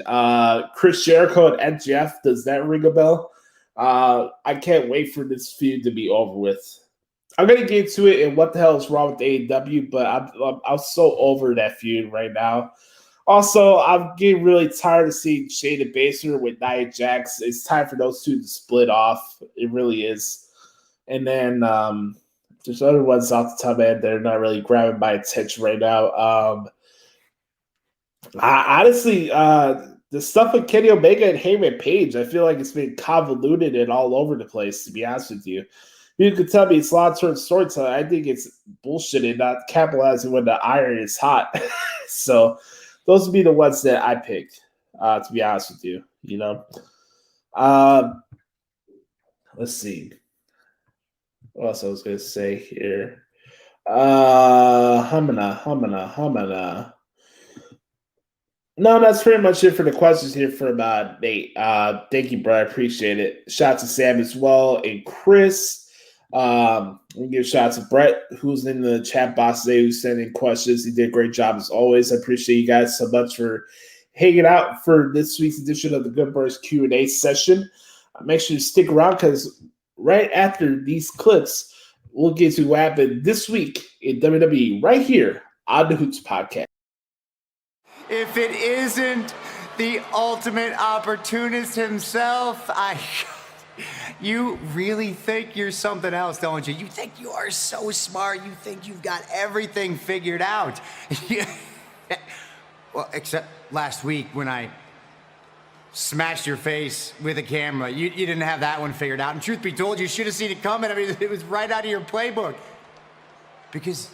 Chris Jericho and MJF, does that ring a bell? I can't wait for this feud to be over with. I'm gonna get to it and what the hell is wrong with AEW, but I'm so over that feud right now. Also, I'm getting really tired of seeing Shayna Baszler with Nia Jax. It's time for those two to split off. It really is. And then there's other ones off the top of my head that are not really grabbing my attention right now. Honestly, the stuff with Kenny Omega and Heyman Page, I feel like it's been convoluted and all over the place, to be honest with you. You could tell me it's long-term storytelling. I think it's bullshit and not capitalizing when the iron is hot. So those would be the ones that I picked, to be honest with you. Let's see. What else I was going to say here? Humana. No, that's pretty much it for the questions here from Nate. Thank you, bro. I appreciate it. Shout out to Sam as well and Chris. We give shout out to Brett, who's in the chat box today, who's sending questions. He did a great job as always. I appreciate you guys so much for hanging out for this week's edition of the Good Boys Q&A session. Make sure to stick around, because right after these clips, we'll get to what happened this week in WWE right here on the Hoots podcast. If it isn't the ultimate opportunist himself, you really think you're something else, don't you? You think you are so smart. You think you've got everything figured out. Well, except last week when I smashed your face with a camera. You didn't have that one figured out. And truth be told, you should have seen it coming. I mean, it was right out of your playbook. Because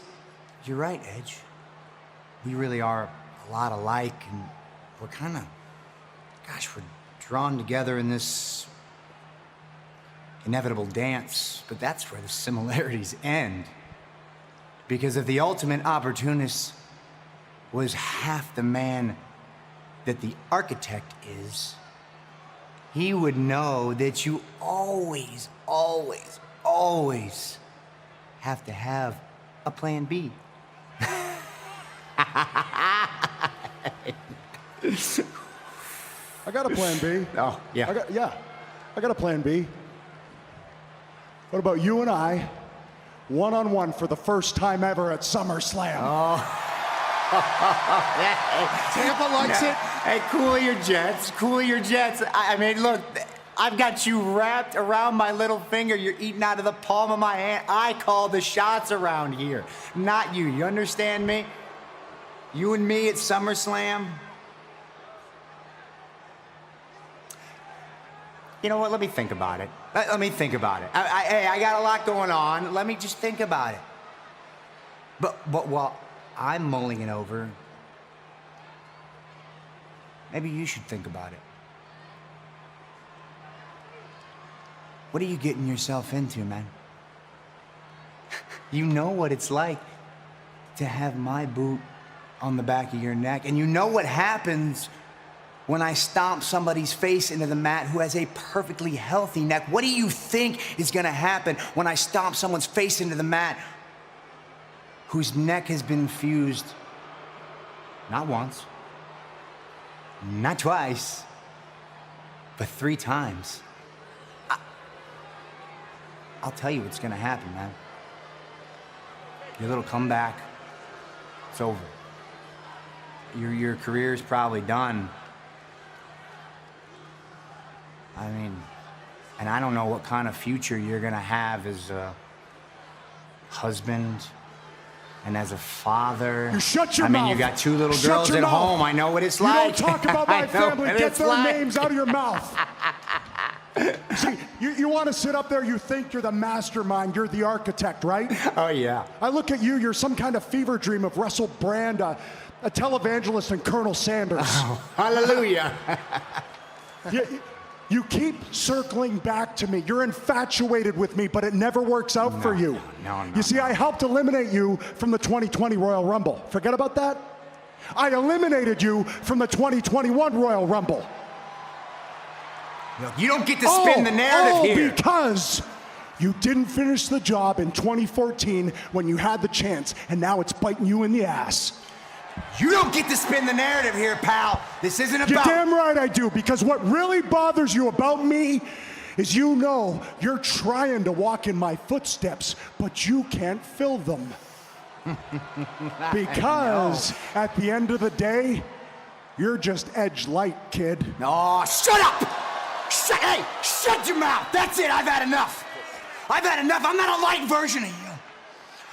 you're right, Edge. We really are a lot alike, and we're kind of, we're drawn together in this inevitable dance. But that's where the similarities end. Because if the ultimate opportunist was half the man that the architect is, he would know that you always have to have a plan B. I got a plan B. Oh, yeah. I got a plan B. What about you and I, one-on-one for the first time ever at SummerSlam? Oh. Tampa likes it. Hey, cool your jets. I mean, look, I've got you wrapped around my little finger. You're eating out of the palm of my hand. I call the shots around here, not you. You understand me? You and me at SummerSlam. You know what? Let me think about it. Let me think about it. I got a lot going on. Let me just think about it. But while I'm mulling it over, maybe you should think about it. What are you getting yourself into, man? You know what it's like to have my boot on the back of your neck, and you know what happens when I stomp somebody's face into the mat who has a perfectly healthy neck. What do you think is gonna happen when I stomp someone's face into the mat whose neck has been fused not once, not twice, But 3 times. I'll tell you what's gonna happen, man. Your little comeback, it's over. Your career's probably done. I mean, and I don't know what kind of future you're gonna have as a husband and as a father. You shut your mouth. I mean, you got 2 little girls at home. I know what it's like. You don't talk about my family. Get their names out of your mouth. See, you want to sit up there, you think you're the mastermind, you're the architect, right? Oh, yeah. I look at you, you're some kind of fever dream of Russell Brand, a televangelist, and Colonel Sanders. Oh, hallelujah. You keep circling back to me. You're infatuated with me, but it never works out for you. No. You see, I helped eliminate you from the 2020 Royal Rumble. Forget about that? I eliminated you from the 2021 Royal Rumble. Look, you don't get to spin the narrative here. Because you didn't finish the job in 2014 when you had the chance, and now it's biting you in the ass. You don't get to spin the narrative here, pal. This isn't about... You're damn right I do, because what really bothers you about me is you know you're trying to walk in my footsteps, but you can't fill them. Because at the end of the day, you're just edge light, kid. No, shut up! Hey, shut your mouth! That's it, I've had enough. I'm not a light version of you.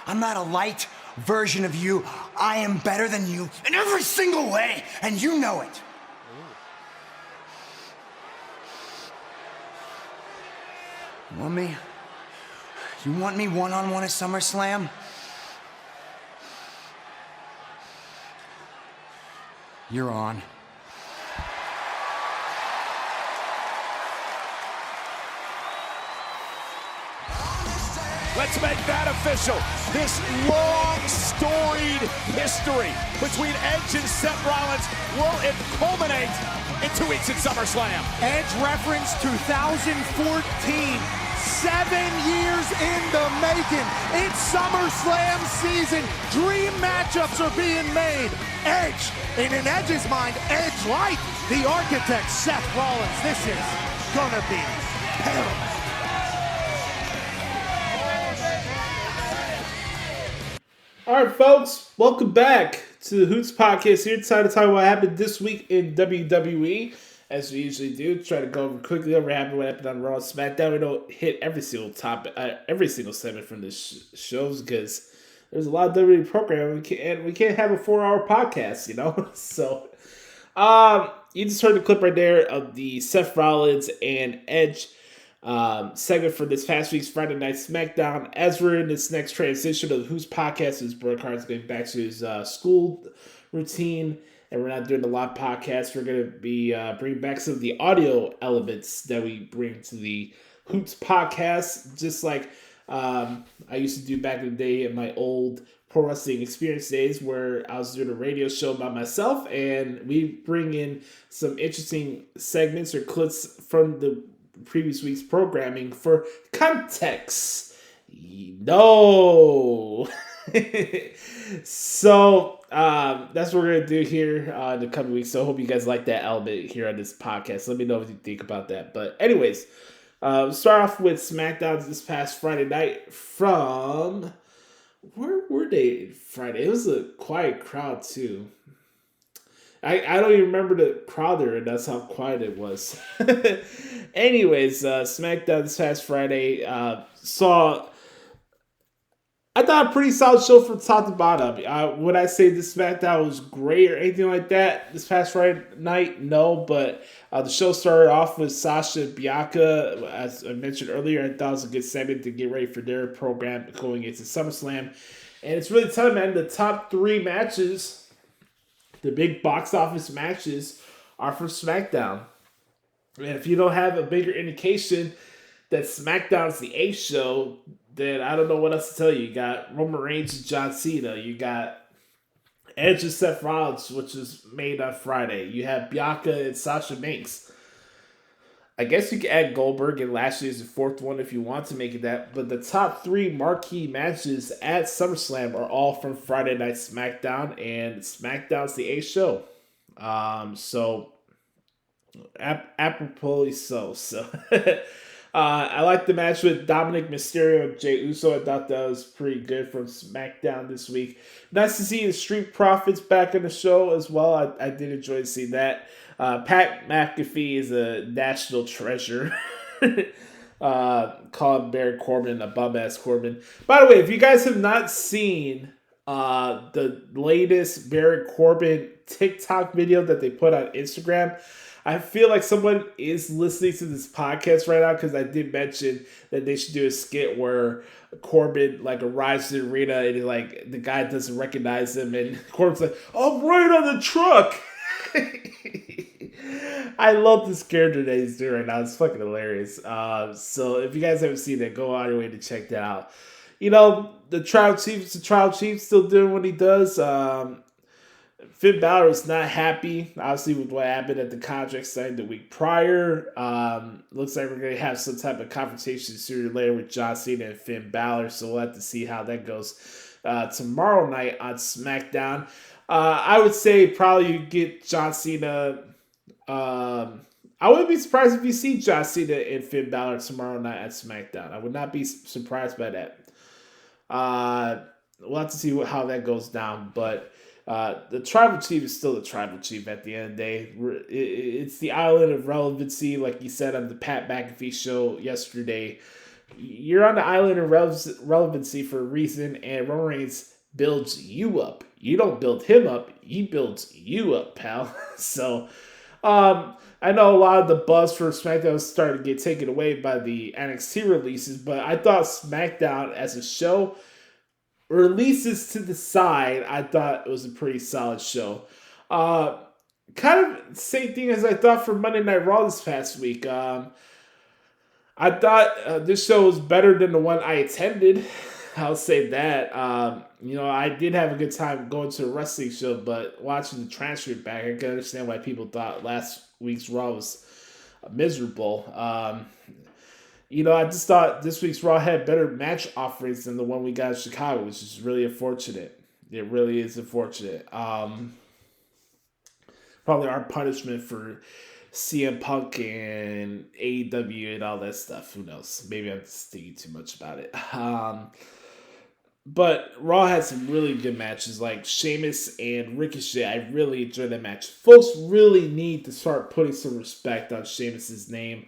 I'm not a light version of you. I am better than you in every single way, and you know it. You want me one-on-one at SummerSlam? You're on. Let's make that official. This long, storied history between Edge and Seth Rollins will culminate in 2 weeks at SummerSlam. Edge reference 2014. 7 years in the making. It's SummerSlam season. Dream matchups are being made. Edge, and in Edge's mind, Edge like the architect, Seth Rollins. This is gonna be paramount. All right, folks, welcome back to the Hoots podcast. Here to talk about what happened this week in WWE, as we usually do. Try to go over quickly over what happened on Raw and SmackDown. We don't hit every single topic, every single segment from the shows because there's a lot of WWE programming, and we can't have a 4-hour podcast, you know. So, you just heard the clip right there of the Seth Rollins and Edge segment for this past week's Friday Night SmackDown. As we're in this next transition of the Who's podcast, as Britt Baker's going back to his school routine, and we're not doing the live podcast. We're going to be bringing back some of the audio elements that we bring to the Hoots podcast, just like I used to do back in the day in my old pro wrestling experience days, where I was doing a radio show by myself, and we bring in some interesting segments or clips from the previous week's programming for context. No. So that's what we're gonna do here in the coming weeks. So I hope you guys like that element here on this podcast. Let me know what you think about that. But anyways, start off with SmackDown this past Friday night from where were they Friday? It was a quiet crowd too. I don't even remember the crowd there, and that's how quiet it was. Anyways, SmackDown this past Friday saw, I thought, a pretty solid show from top to bottom. Would I say this SmackDown was great or anything like that this past Friday night? No, but the show started off with Sasha and Bianca. As I mentioned earlier, I thought it was a good segment to get ready for their program going into SummerSlam. And it's really tough, man. The top 3 matches, the big box office matches, are from SmackDown. And if you don't have a bigger indication that SmackDown's the A show, then I don't know what else to tell you. You got Roman Reigns and John Cena. You got Edge and Seth Rollins, which is made on Friday. You have Bianca and Sasha Banks. I guess you can add Goldberg and Lashley as the 4th one if you want to make it that. But the top 3 marquee matches at SummerSlam are all from Friday Night SmackDown, and SmackDown's the A show. So apropos so. I like the match with Dominic Mysterio and Jey Uso. I thought that was pretty good from SmackDown this week. Nice to see the Street Profits back on the show as well. I did enjoy seeing that. Pat McAfee is a national treasure. Calling Baron Corbin a bum-ass Corbin. By the way, if you guys have not seen the latest Baron Corbin TikTok video that they put on Instagram, I feel like someone is listening to this podcast right now because I did mention that they should do a skit where Corbin like arrives to the arena and like the guy doesn't recognize him and Corbin's like, "I'm right on the truck." I love this character that he's doing right now. It's fucking hilarious. So if you guys haven't seen it, go out of your way to check that out. You know, the Tribal Chief's still doing what he does. Finn Balor was not happy, obviously, with what happened at the contract signing the week prior. Looks like we're going to have some type of confrontation sooner or later with John Cena and Finn Balor, so we'll have to see how that goes tomorrow night on SmackDown. I would say probably you get John Cena. I wouldn't be surprised if you see John Cena and Finn Balor tomorrow night at SmackDown. I would not be surprised by that. We'll have to see how that goes down, but the Tribal Chief is still the Tribal Chief at the end of the day. It's the island of relevancy, like you said on the Pat McAfee show yesterday. You're on the island of relevancy for a reason, and Roman Reigns builds you up. You don't build him up, he builds you up, pal. So, I know a lot of the buzz for SmackDown started to get taken away by the NXT releases, but I thought SmackDown as a show, releases to the side, I thought it was a pretty solid show. Kind of same thing as I thought for Monday Night Raw this past week. I thought this show was better than the one I attended. I'll say that. I did have a good time going to a wrestling show, but watching the transcript back, I can understand why people thought last week's Raw was miserable. I just thought this week's Raw had better match offerings than the one we got in Chicago, which is really unfortunate. It really is unfortunate. Probably our punishment for CM Punk and AEW and all that stuff. Who knows? Maybe I'm just thinking too much about it. But Raw had some really good matches like Sheamus and Ricochet. I really enjoyed that match. Folks really need to start putting some respect on Sheamus' name.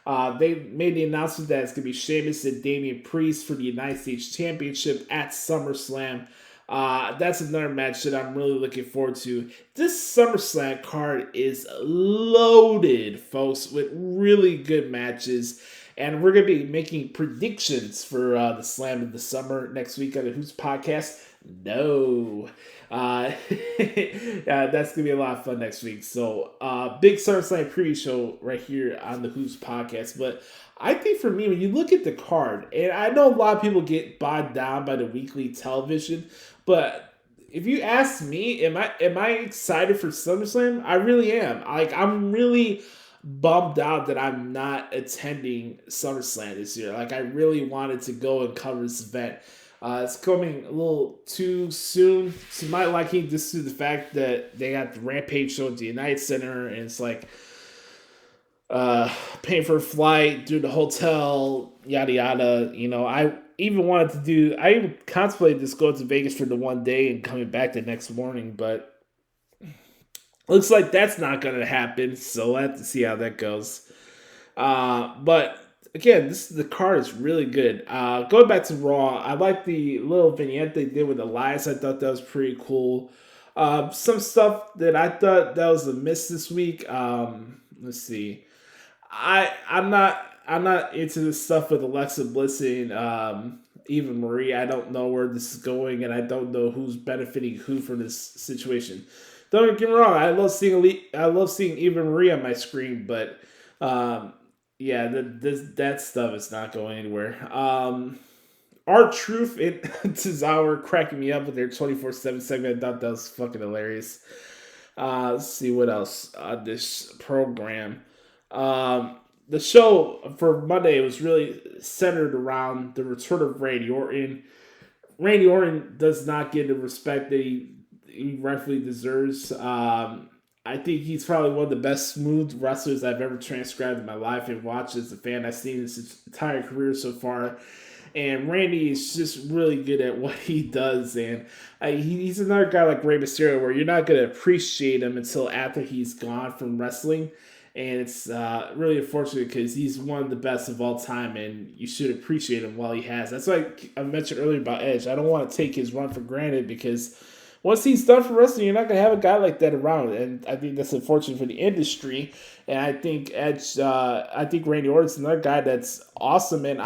They made the announcement that it's going to be Sheamus and Damian Priest for the United States Championship at SummerSlam. That's another match that I'm really looking forward to. This SummerSlam card is loaded, folks, with really good matches. And we're going to be making predictions for the Slam of the Summer next week on the Hoots podcast. No. That's going to be a lot of fun next week. So, big SummerSlam preview show right here on the Hoots podcast. But I think for me, when you look at the card, and I know a lot of people get bogged down by the weekly television, but if you ask me, am I excited for SummerSlam? I really am. I'm really bummed out that I'm not attending SummerSlam this year. I really wanted to go and cover this event. It's coming a little too soon to my liking, just to the fact that they got the Rampage show at the United Center, and it's paying for a flight, do the hotel, yada yada. I even contemplated just going to Vegas for the one day and coming back the next morning, but looks like that's not going to happen, so we'll have to see how that goes. But again, the card is really good. Going back to Raw, I like the little vignette they did with Elias. I thought that was pretty cool. Some stuff that I thought that was a miss this week. Let's see. I'm not into this stuff with Alexa Bliss and Eva Marie. I don't know where this is going, and I don't know who's benefiting who from this situation. Don't get me wrong. I love seeing Eva Marie on my screen, but that stuff is not going anywhere. R-Truth and Tozawa were cracking me up with their 24/7 segment. I thought that was fucking hilarious. Let's see what else on this program. The show for Monday was really centered around the return of Randy Orton. Randy Orton does not get the respect that he rightfully deserves. I I think he's probably one of the best smooth wrestlers I've ever transcribed in my life and watched as a fan. I've seen his entire career so far. And Randy is just really good at what he does. And he's another guy like Rey Mysterio where you're not going to appreciate him until after he's gone from wrestling. And it's really unfortunate because he's one of the best of all time, and you should appreciate him while he has. That's like I mentioned earlier about Edge. I don't want to take his run for granted because once he's done for wrestling, you're not going to have a guy like that around. And I think that's unfortunate for the industry. And I think Edge, I think Randy Orton's another guy that's awesome. And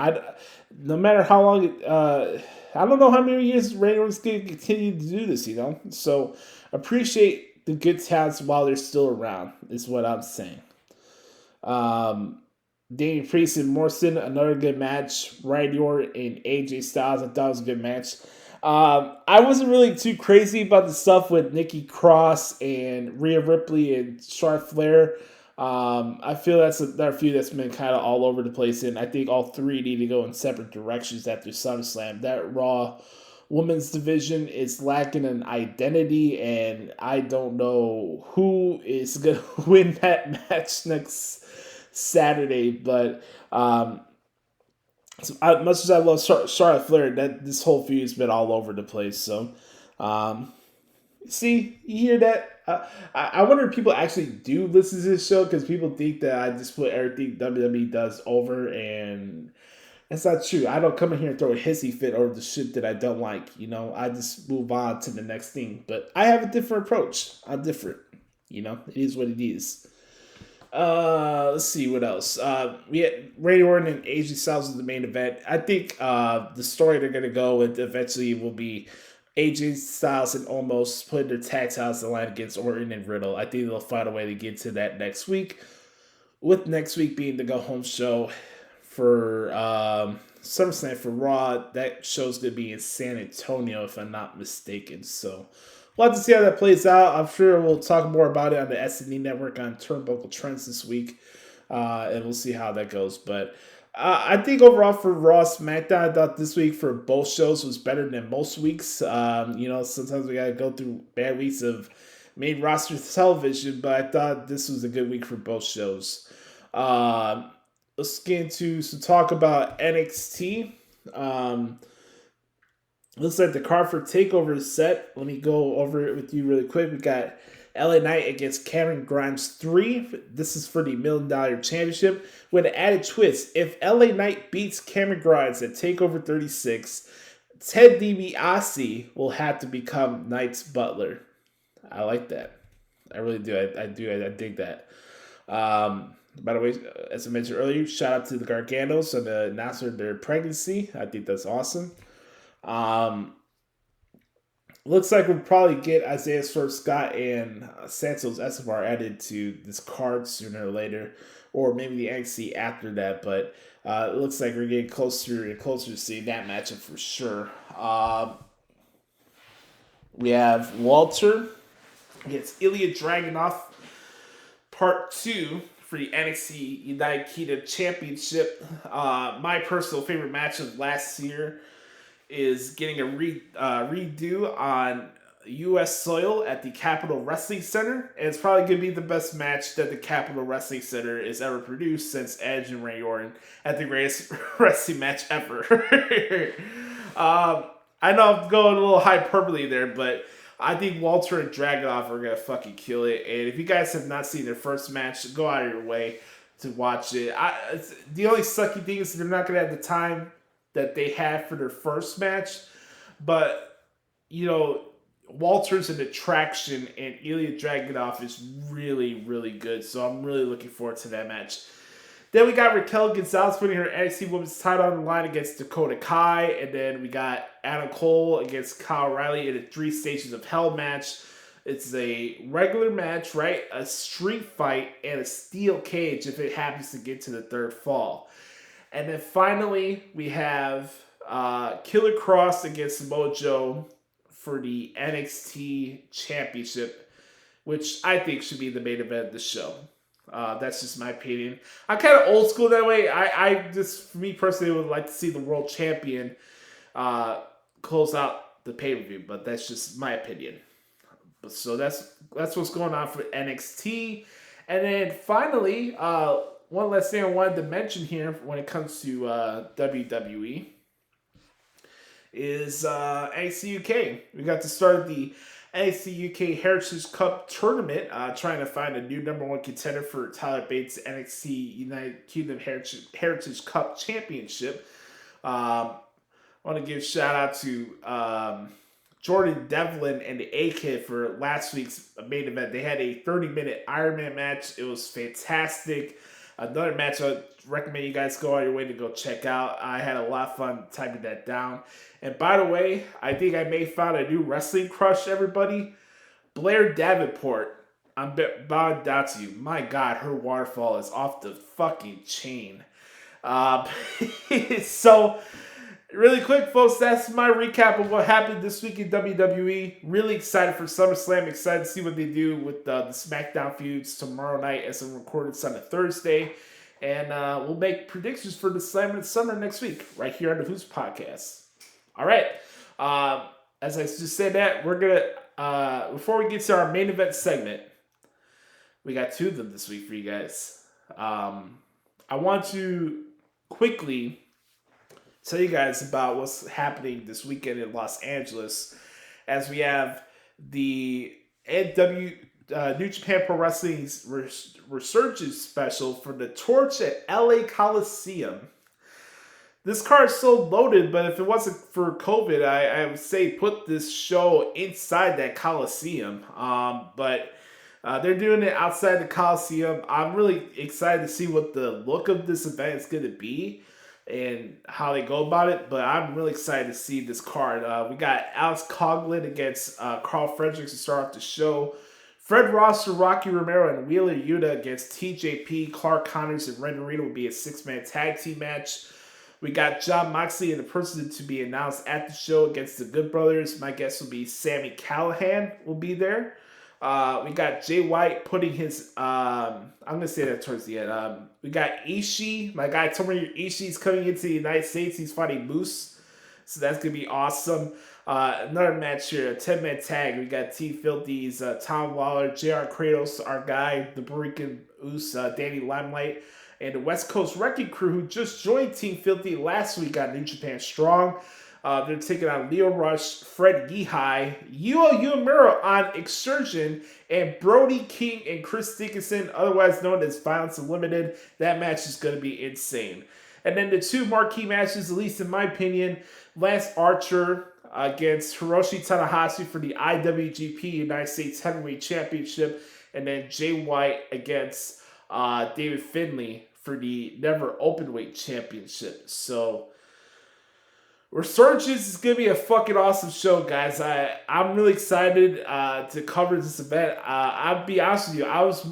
no matter how long, I don't know how many years Randy Orton's going to continue to do this, So appreciate the good talents while they're still around, is what I'm saying. Damian Priest and Morrison, another good match. Randy Orton and AJ Styles, I thought it was a good match. I wasn't really too crazy about the stuff with Nikki Cross and Rhea Ripley and Charlotte Flair. I feel that's another feud that's been kind of all over the place, and I think all three need to go in separate directions after SummerSlam. That Raw women's division is lacking an identity, and I don't know who is going to win that match next Saturday, but much as I love Charlotte Flair, this whole feud has been all over the place. So, see, you hear that? I wonder if people actually do listen to this show because people think that I just put everything WWE does over, and that's not true. I don't come in here and throw a hissy fit over the shit that I don't like. I just move on to the next thing. But I have a different approach. I'm different. It is what it is. Let's see what else. We had Randy Orton and AJ Styles in the main event. I think the story they're gonna go with eventually will be AJ Styles and Omos putting their tag titles on the line against Orton and Riddle. I think they'll find a way to get to that next week. With next week being the go home show for SummerSlam for Raw. That show's gonna be in San Antonio if I'm not mistaken. So we'll have to see how that plays out. I'm sure we'll talk more about it on the S&E Network on Turnbuckle Trends this week. And we'll see how that goes. But I think overall for Raw SmackDown, I thought this week for both shows was better than most weeks. Sometimes we got to go through bad weeks of main roster television, but I thought this was a good week for both shows. Let's get into some talk about NXT. Looks like the card for Takeover is set. Let me go over it with you really quick. We got LA Knight against Cameron Grimes 3. This is for the $1 Million Championship. With an added twist, if LA Knight beats Cameron Grimes at Takeover 36, Ted DiBiase will have to become Knight's butler. I like that. I really do. I dig that. By the way, as I mentioned earlier, shout out to the Garganos on the announcement of their pregnancy. I think that's awesome. Looks like we'll probably get Isaiah Scott and Santos Escobar added to this card sooner or later, or maybe the NXT after that, but it looks like we're getting closer and closer to seeing that matchup for sure. We have Walter against Ilya Dragunov Part 2 for the NXT United Kingdom Championship. My personal favorite match of last year is getting a redo on U.S. soil at the Capitol Wrestling Center. And it's probably going to be the best match that the Capitol Wrestling Center has ever produced since Edge and Randy Orton at the greatest wrestling match ever. I know I'm going a little hyperbole there, but I think Walter and Dragunov are going to fucking kill it. And if you guys have not seen their first match, go out of your way to watch it. The only sucky thing is they're not going to have the time that they had for their first match. But, Walter's an attraction, and Ilya Dragunov is really, really good. So I'm really looking forward to that match. Then we got Raquel Gonzalez putting her NXT Women's title on the line against Dakota Kai. And then we got Adam Cole against Kyle O'Reilly in a 3 Stages of Hell match. It's a regular match, right? A street fight and a steel cage if it happens to get to the third fall. And then finally, we have Killer Cross against Mojo for the NXT Championship, which I think should be the main event of the show. That's just my opinion. I'm kind of old school that way. I just, for me personally, would like to see the world champion close out the pay-per-view, but that's just my opinion. So that's what's going on for NXT. And then finally, one last thing I wanted to mention here when it comes to WWE is NXT UK. We got to start the NXT UK Heritage Cup tournament, trying to find a new number one contender for Tyler Bates' NXT United Kingdom Heritage Cup Championship. I want to give a shout out to Jordan Devlin and the A-Kid for last week's main event. They had a 30-minute Iron Man match. It was fantastic. Another match I would recommend you guys go out your way to go check out. I had a lot of fun typing that down. And by the way, I think I may found a new wrestling crush, everybody. Blair Davenport. I'm bowing down to you. My God, her waterfall is off the fucking chain. So, really quick, folks, that's my recap of what happened this week in WWE. Really excited for SummerSlam. Excited to see what they do with the SmackDown feuds tomorrow night as I'm recording this on a Thursday. And we'll make predictions for the Slam in the Summer next week, right here on the Hoots Podcast. All right. As I just said that, we're going to, before we get to our main event segment, we got two of them this week for you guys. I want to quickly tell you guys about what's happening this weekend in Los Angeles, as we have the AEW New Japan Pro Wrestling's Resurgence special for the Torch at LA Coliseum. This card is so loaded, but if it wasn't for COVID, I would say put this show inside that Coliseum. But they're doing it outside the Coliseum. I'm really excited to see what the look of this event is going to be and how they go about it, but I'm really excited to see this card. We got Alex Coughlin against Carl Fredericks to start off the show. Fred Ross, Rocky Romero, and Wheeler Yuta against TJP, Clark Connors, and Ren Narita will be a 6-man tag team match. We got Jon Moxley and the person to be announced at the show against the Good Brothers. My guess will be Sami Callihan will be there. We got Jay White putting his, I'm going to say that towards the end. We got Ishii. My guy Tomohiro Ishii's coming into the United States. He's fighting Moose. So that's going to be awesome. Another match here, a 10-man tag. We got Team Filthy's Tom Lawler, JR Kratos, our guy, the Barican Oos, Danny Limelight, and the West Coast Wrecking Crew, who just joined Team Filthy last week on New Japan Strong. They're taking on Leo Rush, Fred Yehai, Yuo Uemura on Exurgent, and Brody King and Chris Dickinson, otherwise known as Violence Unlimited. That match is going to be insane. And then the two marquee matches, at least in my opinion, Lance Archer against Hiroshi Tanahashi for the IWGP United States Heavyweight Championship, and then Jay White against David Finlay for the Never Openweight Championship. So Resurgence is going to be a fucking awesome show, guys. I'm really excited to cover this event. I'll be honest with you,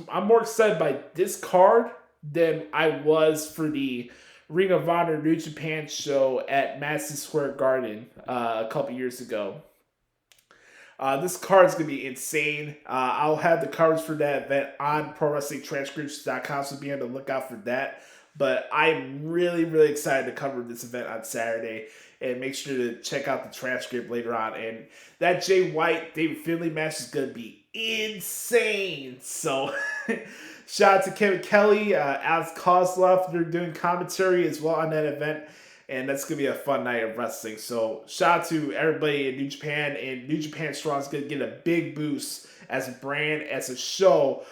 I'm more excited by this card than I was for the Ring of Honor New Japan show at Madison Square Garden a couple years ago. This card is going to be insane. I'll have the cards for that event on ProWrestlingTranscripts.com, so be on the lookout for that. But I'm really, really excited to cover this event on Saturday, and make sure to check out the transcript later on. And that Jay White, David Finlay match is going to be insane. So shout out to Kevin Kelly, Alex Kozlov. They're doing commentary as well on that event. And that's going to be a fun night of wrestling. So shout out to everybody in New Japan. And New Japan Strong is going to get a big boost as a brand, as a show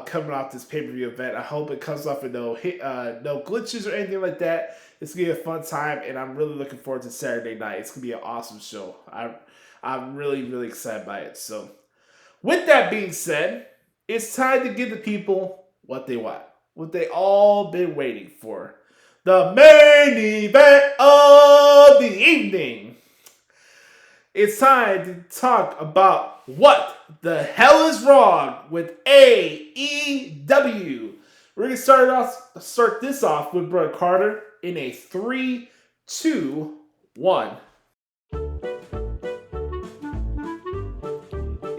coming off this pay-per-view event. I hope it comes off with no glitches or anything like that. It's going to be a fun time. And I'm really looking forward to Saturday night. It's going to be an awesome show. I'm really, really excited by it. So with that being said, it's time to give the people what they want. What they all been waiting for. The main event of the evening. It's time to talk about what the hell is wrong with AEW. We're going to start this off with Brother Carter in a 3, 2, 1.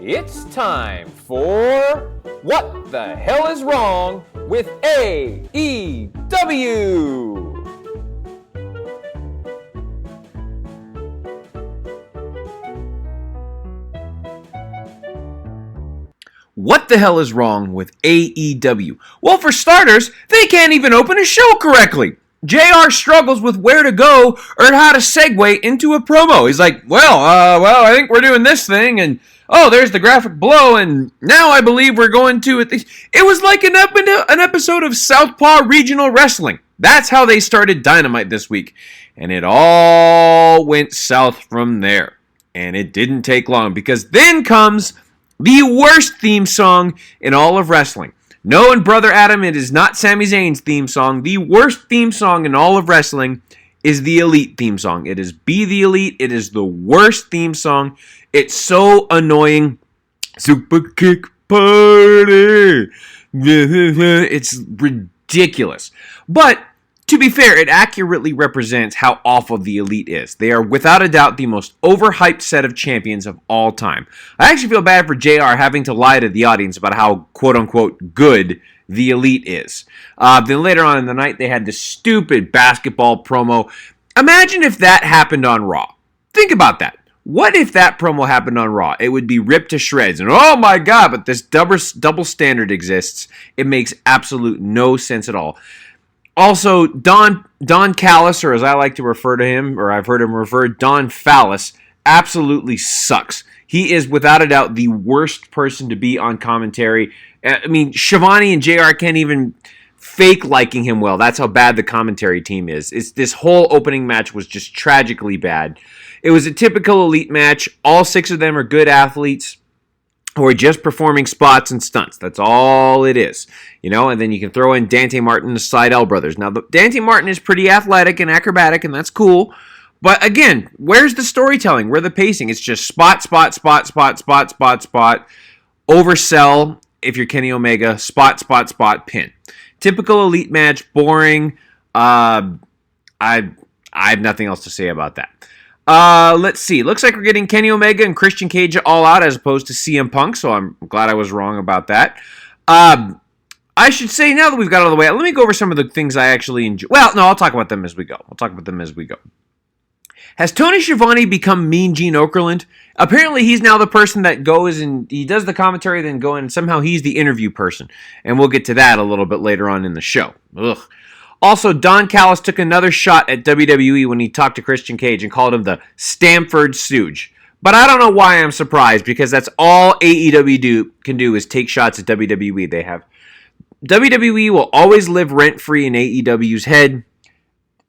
It's time for What the Hell is Wrong with AEW? What the hell is wrong with AEW? Well, for starters, they can't even open a show correctly. JR struggles with where to go or how to segue into a promo. He's like, well, I think we're doing this thing, and oh, there's the graphic below, and now I believe we're going to it. It was like an episode of Southpaw Regional Wrestling. That's how they started Dynamite this week, and it all went south from there. And it didn't take long, because then comes the worst theme song in all of wrestling. No, and Brother Adam, it is not Sami Zayn's theme song. The worst theme song in all of wrestling is the Elite theme song. It is Be the Elite. It is the worst theme song. It's so annoying. Super Kick Party. It's ridiculous. But to be fair, it accurately represents how awful the Elite is. They are without a doubt the most overhyped set of champions of all time. I actually feel bad for JR having to lie to the audience about how quote-unquote good the Elite is. Then later on in the night, they had this stupid basketball promo. Imagine if that happened on Raw. Think about that. What if that promo happened on Raw? It would be ripped to shreds. And oh my God, but this double standard exists. It makes absolute no sense at all. Also, Don Callis, or as I like to refer to him, or I've heard him referred, Don Phallus, absolutely sucks. He is without a doubt the worst person to be on commentary. I mean, Shivani and JR can't even fake liking him well. That's how bad the commentary team is. This whole opening match was just tragically bad. It was a typical Elite match. All 6 of them are good athletes who are just performing spots and stunts. That's all it is. And then you can throw in Dante Martin, the Seidel brothers. Now, Dante Martin is pretty athletic and acrobatic, and that's cool. But again, where's the storytelling? Where's the pacing? It's just spot. Oversell if you're Kenny Omega. Spot, pin. Typical Elite match, boring. I have nothing else to say about that. Let's see. Looks like we're getting Kenny Omega and Christian Cage all out as opposed to CM Punk, so I'm glad I was wrong about that. I should say, now that we've got all the way out, let me go over some of the things I actually enjoy. Well, no, I'll talk about them as we go. Has Tony Schiavone become Mean Gene Okerlund? Apparently, he's now the person that goes and he does the commentary, then go and somehow he's the interview person. And we'll get to that a little bit later on in the show. Ugh. Also, Don Callis took another shot at WWE when he talked to Christian Cage and called him the Stamford Stooge. But I don't know why I'm surprised, because that's all AEW can do is take shots at WWE. WWE will always live rent-free in AEW's head.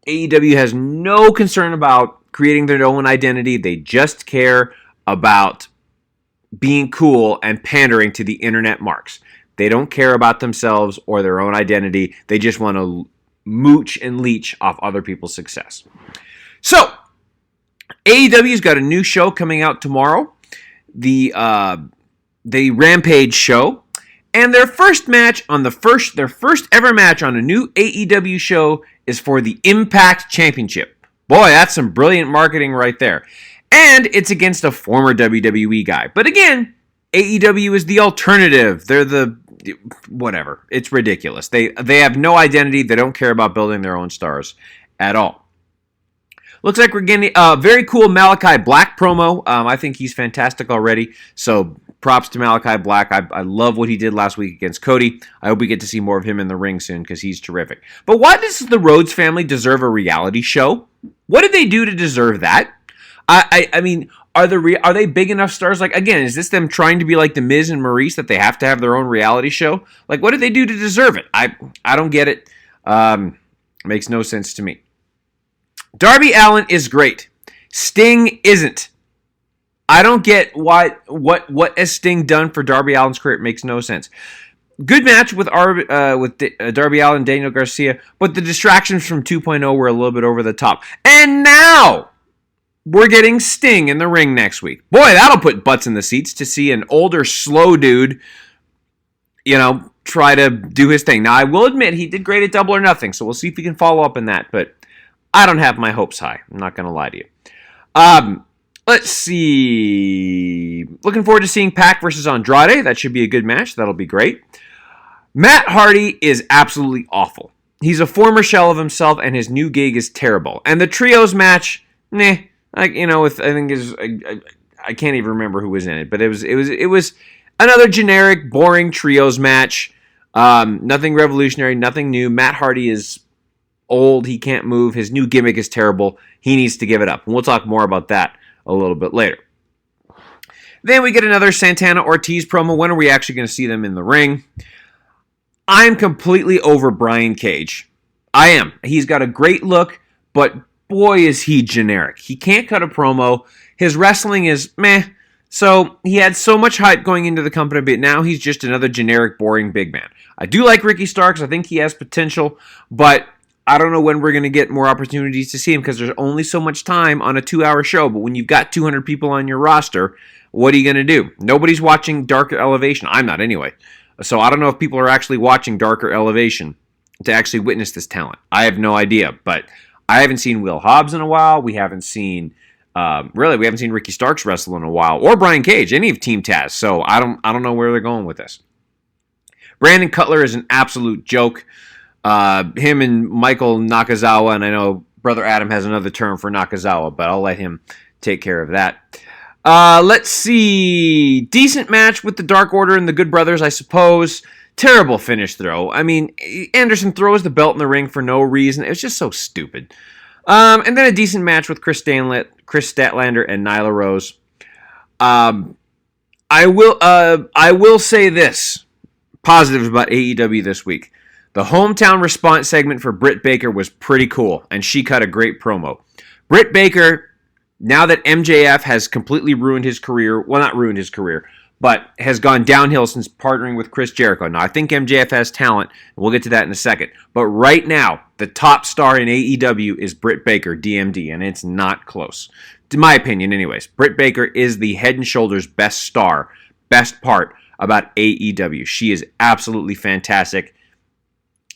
AEW has no concern about creating their own identity. They just care about being cool and pandering to the internet marks. They don't care about themselves or their own identity. They just want to mooch and leech off other people's success. So, AEW's got a new show coming out tomorrow, the Rampage show, and their first ever match on a new AEW show is for the Impact Championship. Boy, that's some brilliant marketing right there. And it's against a former WWE guy. But again, AEW is the alternative. They're the whatever. It's ridiculous. They have no identity. They don't care about building their own stars at all. Looks like we're getting a very cool Malachi Black promo. I think he's fantastic already. So props to Malachi Black. I love what he did last week against Cody. I hope we get to see more of him in the ring soon because he's terrific. But why does the Rhodes family deserve a reality show? What did they do to deserve that? I mean, are they big enough stars? Like, again, is this them trying to be like the Miz and Maurice that they have to have their own reality show? Like, what did they do to deserve it? I don't get it. Makes no sense to me. Darby Allin is great. Sting isn't. I don't get what has Sting done for Darby Allin's career. It makes no sense. Good match with Darby Allin and Daniel Garcia, but the distractions from 2.0 were a little bit over the top. And now we're getting Sting in the ring next week. Boy, that'll put butts in the seats to see an older, slow dude, try to do his thing. Now, I will admit he did great at Double or Nothing, so we'll see if he can follow up in that, but I don't have my hopes high. I'm not going to lie to you. Let's see. Looking forward to seeing Pac versus Andrade. That should be a good match. That'll be great. Matt Hardy is absolutely awful. He's a former shell of himself, and his new gig is terrible. And the trios match, I can't even remember who was in it, but it was Another generic, boring trios match. Nothing revolutionary, nothing new. Matt Hardy is old. He can't move. His new gimmick is terrible. He needs to give it up. And we'll talk more about that a little bit later. Then we get another Santana Ortiz promo. When are we actually going to see them in the ring? I'm completely over Brian Cage. I am. He's got a great look, but boy is he generic. He can't cut a promo. His wrestling is meh. So he had so much hype going into the company, but now he's just another generic, boring big man. I do like Ricky Starks. I think he has potential, but I don't know when we're going to get more opportunities to see him because there's only so much time on a 2-hour show. But when you've got 200 people on your roster, what are you going to do? Nobody's watching Darker Elevation. I'm not anyway. So I don't know if people are actually watching Darker Elevation to actually witness this talent. I have no idea, but I haven't seen Will Hobbs in a while. We haven't seen Ricky Starks wrestle in a while, or Brian Cage, any of Team Taz. So I don't know where they're going with this. Brandon Cutler is an absolute joke. Him and Michael Nakazawa, and I know Brother Adam has another term for Nakazawa, but I'll let him take care of that. Let's see. Decent match with the Dark Order and the Good Brothers, I suppose. Terrible finish throw. I mean, Anderson throws the belt in the ring for no reason. It was just so stupid. And then a decent match with Chris Statlander and Nyla Rose. I will say this. Positives about AEW this week. The hometown response segment for Britt Baker was pretty cool, and she cut a great promo. Britt Baker, now that MJF has completely ruined his career, well, not ruined his career, but has gone downhill since partnering with Chris Jericho. Now, I think MJF has talent, and we'll get to that in a second. But right now, the top star in AEW is Britt Baker, DMD, and it's not close. In my opinion, anyways. Britt Baker is the head and shoulders best star, best part about AEW. She is absolutely fantastic.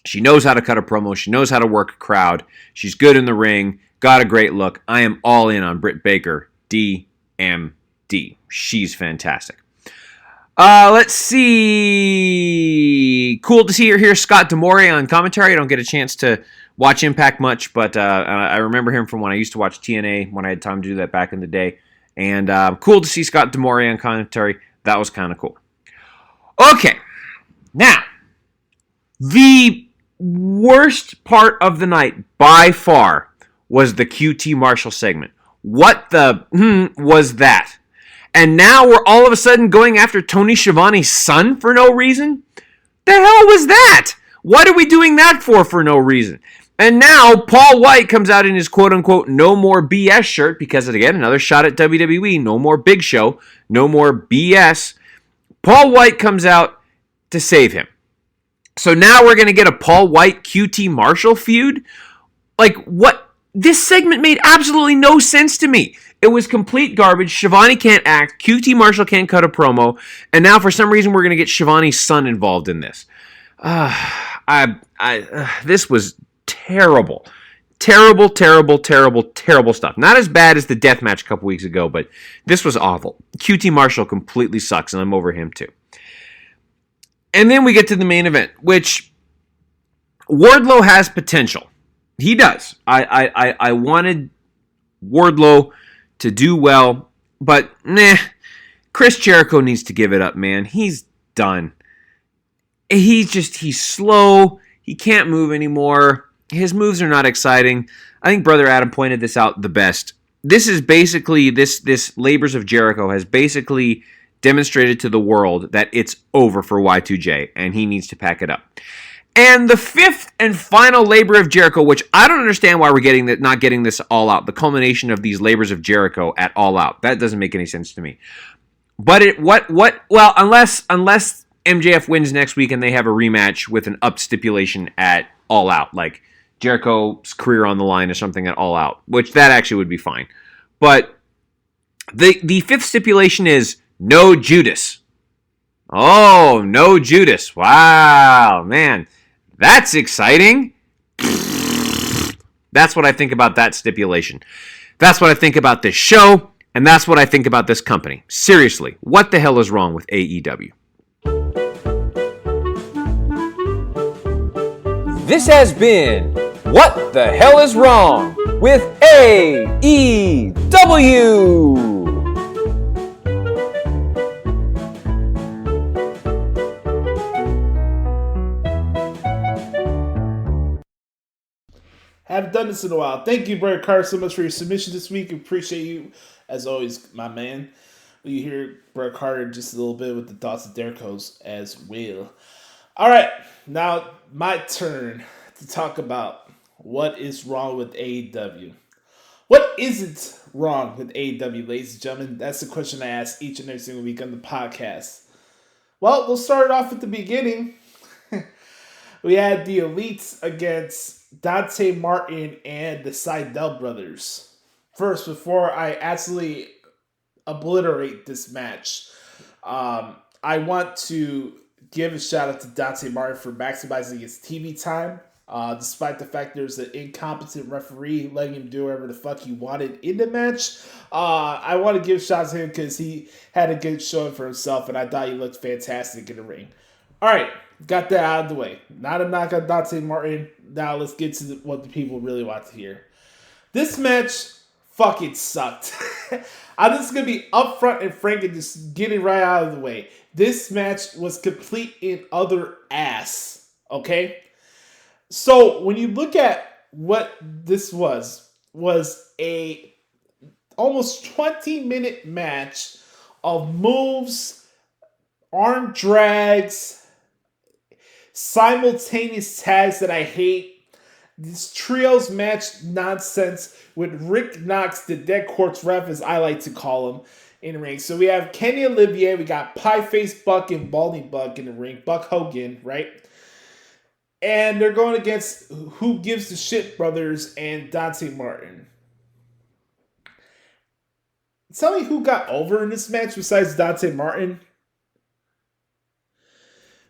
She knows how to cut a promo. She knows how to work a crowd. She's good in the ring. Got a great look. I am all in on Britt Baker, DMD. She's fantastic. Let's see. Cool to see her here. Scott D'Amore on commentary. I don't get a chance to watch Impact much, but I remember him from when I used to watch TNA when I had time to do that back in the day. And cool to see Scott D'Amore on commentary. That was kind of cool. Okay. Now, the worst part of the night by far was the QT Marshall segment. What the was that? And now we're all of a sudden going after Tony Schiavone's son for no reason? The hell was that? What are we doing that for no reason? And now Paul White comes out in his quote-unquote no more BS shirt because, again, another shot at WWE. No more Big Show. No more BS. Paul White comes out to save him. So now we're going to get a Paul White QT Marshall feud? Like, what? This segment made absolutely no sense to me. It was complete garbage. Schiavone can't act. QT Marshall can't cut a promo. And now, for some reason, we're going to get Schiavone's son involved in this. This was terrible. Terrible stuff. Not as bad as the death match a couple weeks ago, but this was awful. QT Marshall completely sucks, and I'm over him too. And then we get to the main event, which Wardlow has potential. He does. I wanted Wardlow to do well, but Chris Jericho needs to give it up, man. He's done. He's slow. He can't move anymore. His moves are not exciting. I think Brother Adam pointed this out the best. This is basically, this Labors of Jericho has basically demonstrated to the world that it's over for Y2J, and he needs to pack it up. And the fifth and final Labor of Jericho, which I don't understand why we're not getting this All Out, the culmination of these Labors of Jericho at All Out. That doesn't make any sense to me. But unless MJF wins next week and they have a rematch with an up stipulation at All Out, like Jericho's career on the line or something at All Out, which that actually would be fine. But the fifth stipulation is no Judas. Oh, no Judas. Wow, man. That's exciting. That's what I think about that stipulation. That's what I think about this show, and that's what I think about this company. Seriously, what the hell is wrong with AEW? This has been What the Hell is Wrong with AEW. Haven't done this in a while. Thank you, Britt Carter, so much for your submission this week. Appreciate you, as always, my man. You hear Britt Carter just a little bit with the Thoughts of Dericho's as well. All right, now my turn to talk about what is wrong with AEW. What isn't wrong with AEW, ladies and gentlemen? That's the question I ask each and every single week on the podcast. Well, we'll start it off at the beginning. We had the Elites against Dante Martin and the Seidel brothers. First, before I absolutely obliterate this match, I want to give a shout out to Dante Martin for maximizing his TV time. Despite the fact there's an incompetent referee letting him do whatever the fuck he wanted in the match. I want to give shout out to him because he had a good showing for himself, and I thought he looked fantastic in the ring. All right, got that out of the way. Not a knock on Dante Martin. Now let's get to what the people really want to hear. This match fucking sucked. I'm just going to be upfront and frank and just get it right out of the way. This match was complete and utter ass. Okay? So when you look at what this was a almost 20-minute match of moves, arm drags, simultaneous tags that I hate, this trios match nonsense with Rick Knox, the dead corpse ref, as I like to call him, in the ring. So we have Kenny Olivier, we got Pie-Face Buck and Balding Buck in the ring, Buck Hogan, right? And they're going against Who Gives the Shit brothers and Dante Martin. Tell me who got over in this match besides Dante Martin.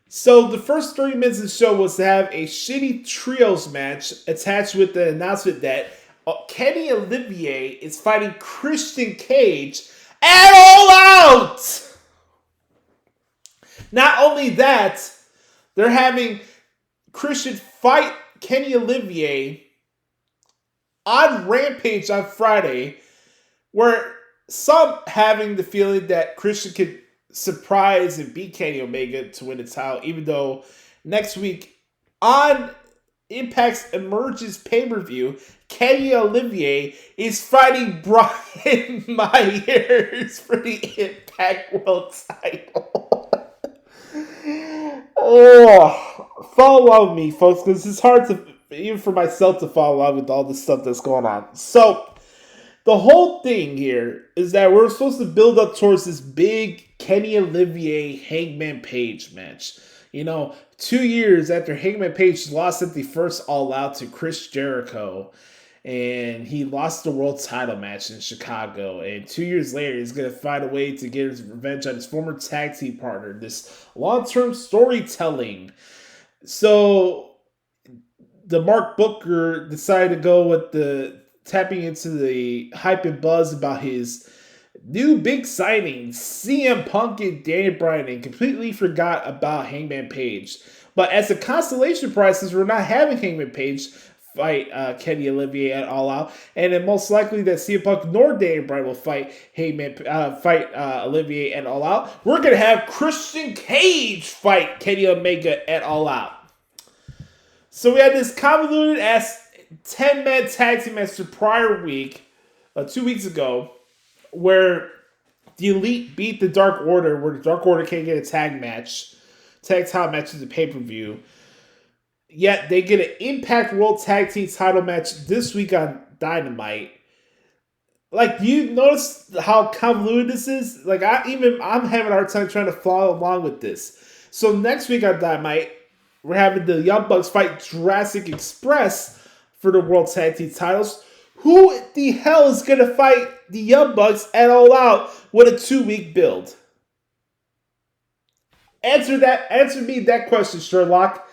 So the first 30 minutes of the show was to have a shitty trios match attached with the announcement that Kenny Olivier is fighting Christian Cage at All Out! Not only that, they're having Christian fight Kenny Olivier on Rampage on Friday, where some having the feeling that Christian could surprise and beat Kenny Omega to win the title, even though next week on Impact's Emergence pay-per-view, Kenny Olivier is fighting Brian Myers for the Impact World title. Oh, follow along with me, folks, because it's hard to, even for myself, to follow along with all this stuff that's going on. So, the whole thing here is that we're supposed to build up towards this big Kenny Olivier Hangman Page match. You know, 2 years after Hangman Page lost at the first All Out to Chris Jericho, and he lost the world title match in Chicago, and 2 years later he's going to find a way to get his revenge on his former tag team partner. This long-term storytelling. So the Mark Booker decided to go with the tapping into the hype and buzz about his new big signing, CM Punk and Daniel Bryan, and completely forgot about Hangman Page. But as a consolation prize, since we're not having Hangman Page fight Kenny Olivier at All Out, and then most likely that CM Punk nor Daniel Bryan will fight Olivier at All Out, we're going to have Christian Cage fight Kenny Omega at All Out. So we had this convoluted ass 10-man tag team match the prior week, 2 weeks ago, where the Elite beat the Dark Order, where the Dark Order can't get a tag title match in the pay-per-view. Yet they get an Impact World Tag Team title match this week on Dynamite. Like, do you notice how convoluted this is? Like, I'm having a hard time trying to follow along with this. So next week on Dynamite, we're having the Young Bucks fight Jurassic Express for the World Tag Team titles. Who the hell is going to fight the Young Bucks at All Out with a 2-week build? Answer me that question, Sherlock.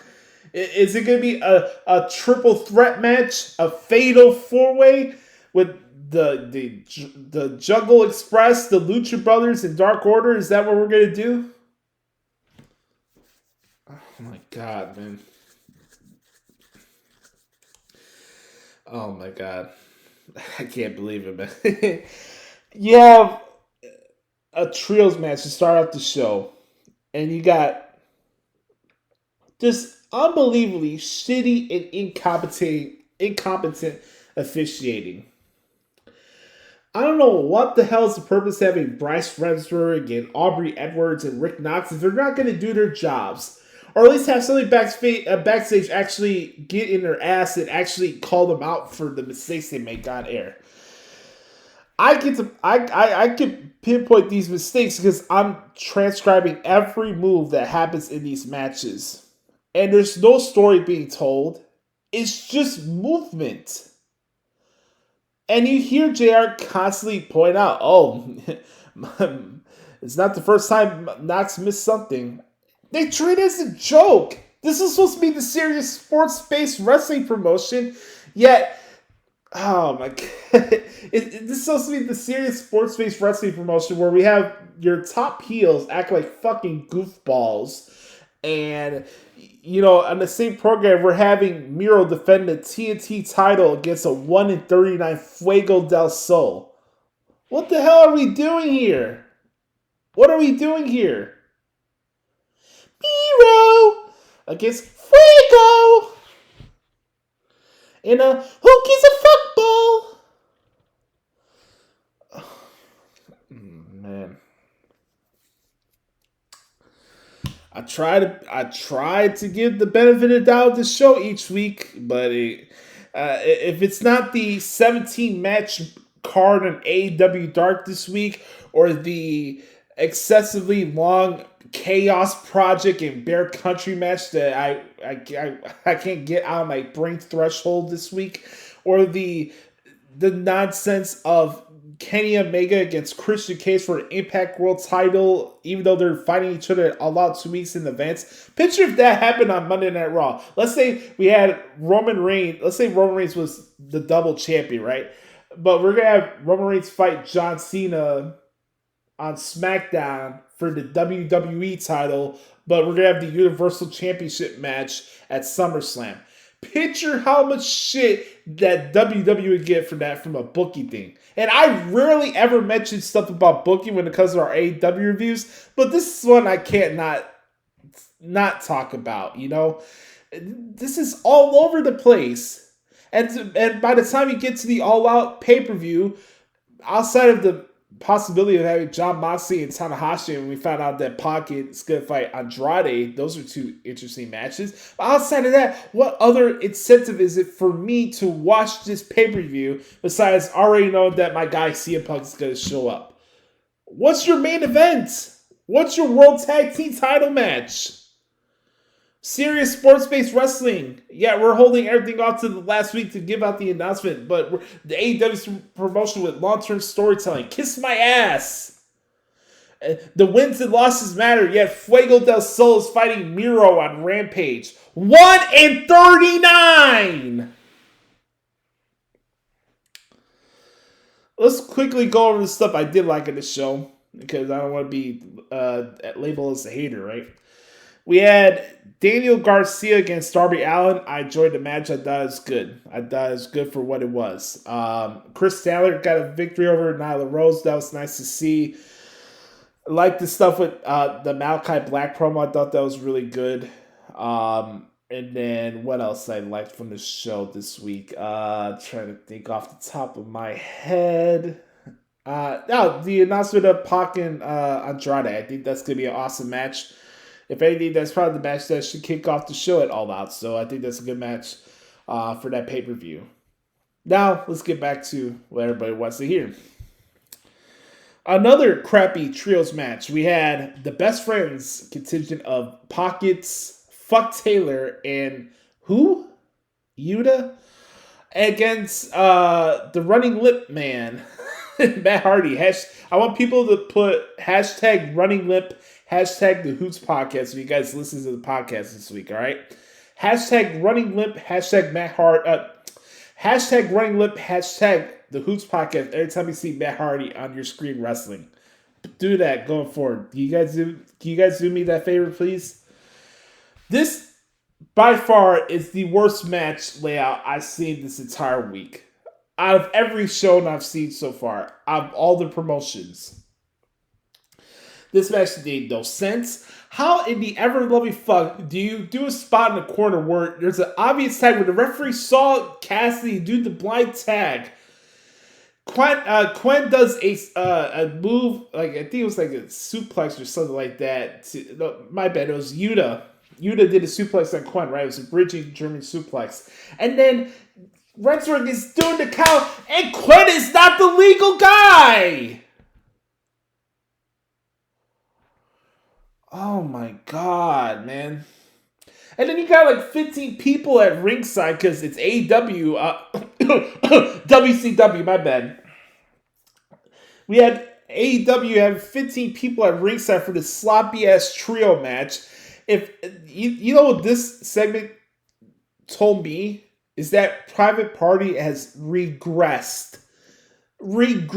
Is it going to be a triple threat match, a fatal 4-way with the Jungle Express, the Lucha Brothers, and Dark Order? Is that what we're going to do? Oh my God, man. Oh my God. I can't believe it, man. You have a trios match to start off the show, and you got just unbelievably shitty and incompetent incompetent officiating. I don't know what the hell is the purpose of having Bryce Remsburg and Aubrey Edwards and Rick Knox if they're not going to do their jobs. Or at least have somebody backstage actually get in their ass and actually call them out for the mistakes they make on air. I can pinpoint these mistakes because I'm transcribing every move that happens in these matches. And there's no story being told. It's just movement. And you hear JR constantly point out, it's not the first time Knox missed something. They treat it as a joke. This is supposed to be the serious sports-based wrestling promotion, yet, oh my god. This is supposed to be the serious sports-based wrestling promotion where we have your top heels act like fucking goofballs. And, on the same program, we're having Miro defend the TNT title against a 1-39 Fuego del Sol. What the hell are we doing here? What are we doing here? Miro against Fuego in a who gives a fuck ball. Man. I try to give the benefit of the doubt of the show each week, but if it's not the 17 match card on AEW Dark this week or the excessively long Chaos Project and Bear Country match that I can't get out of my brain threshold this week, or the nonsense of Kenny Omega against Christian Cage for an Impact World title, even though they're fighting each other a lot 2 weeks in advance. Picture if that happened on Monday Night Raw. Let's say we had Roman Reigns. Let's say Roman Reigns was the double champion, right? But we're going to have Roman Reigns fight John Cena on SmackDown for the WWE title, but we're going to have the Universal Championship match at SummerSlam. Picture how much shit that WWE would get from that from a booking thing. And I rarely ever mention stuff about booking when it comes to our AEW reviews, but this is one I can't not talk about, This is all over the place. And by the time you get to the all-out pay-per-view, outside of the possibility of having Jon Moxley and Tanahashi, when we found out that Pocket is going to fight Andrade, those are two interesting matches. But outside of that, what other incentive is it for me to watch this pay-per-view besides already knowing that my guy CM Punk is going to show up? What's your main event? What's your World Tag Team title match? Serious sports-based wrestling. Yeah, we're holding everything off to the last week to give out the announcement, but the AEW promotion with long-term storytelling. Kiss my ass. The wins and losses matter, yet Fuego del Sol is fighting Miro on Rampage. 1-39! Let's quickly go over the stuff I did like in the show, because I don't want to be labeled as a hater, right? We had Daniel Garcia against Darby Allin. I enjoyed the match. I thought it was good. I thought it was good for what it was. Chris Statler got a victory over Nyla Rose. That was nice to see. I liked the stuff with the Malachi Black promo. I thought that was really good. And then what else I liked from the show this week? Trying to think off the top of my head. The announcement of Pac and Andrade. I think that's going to be an awesome match. If anything, that's probably the match that should kick off the show at All Out. So I think that's a good match for that pay-per-view. Now, let's get back to what everybody wants to hear. Another crappy trios match. We had the Best Friends contingent of Pockets, Fuck Taylor, and who? Yuta? Against the Running Lip Man, Matt Hardy. I want people to put hashtag Running Lip, hashtag the Hoots podcast if you guys listen to the podcast this week, all right? Hashtag Running Lip, hashtag Matt Hardy, hashtag Running Lip, hashtag the Hoots podcast every time you see Matt Hardy on your screen wrestling. Do that going forward. Can you guys do me that favor, please? This, by far, is the worst match layout I've seen this entire week. Out of every show I've seen so far, out of all the promotions. This match made no sense. How in the ever-loving fuck do you do a spot in the corner where there's an obvious tag where the referee saw Cassidy do the blind tag? Quen does a move, like I think it was like a suplex or something like that. My bad, it was Yuta. Yuta did a suplex on Quen, right? It was a bridging German suplex. And then Resurgence is doing the count, and Quen is not the legal guy! Oh my god, man. And then you got like 15 people at ringside because it's AEW, WCW, my bad. We had AEW have 15 people at ringside for this sloppy ass trio match. If you know what this segment told me is that Private Party has regressed. Repeat,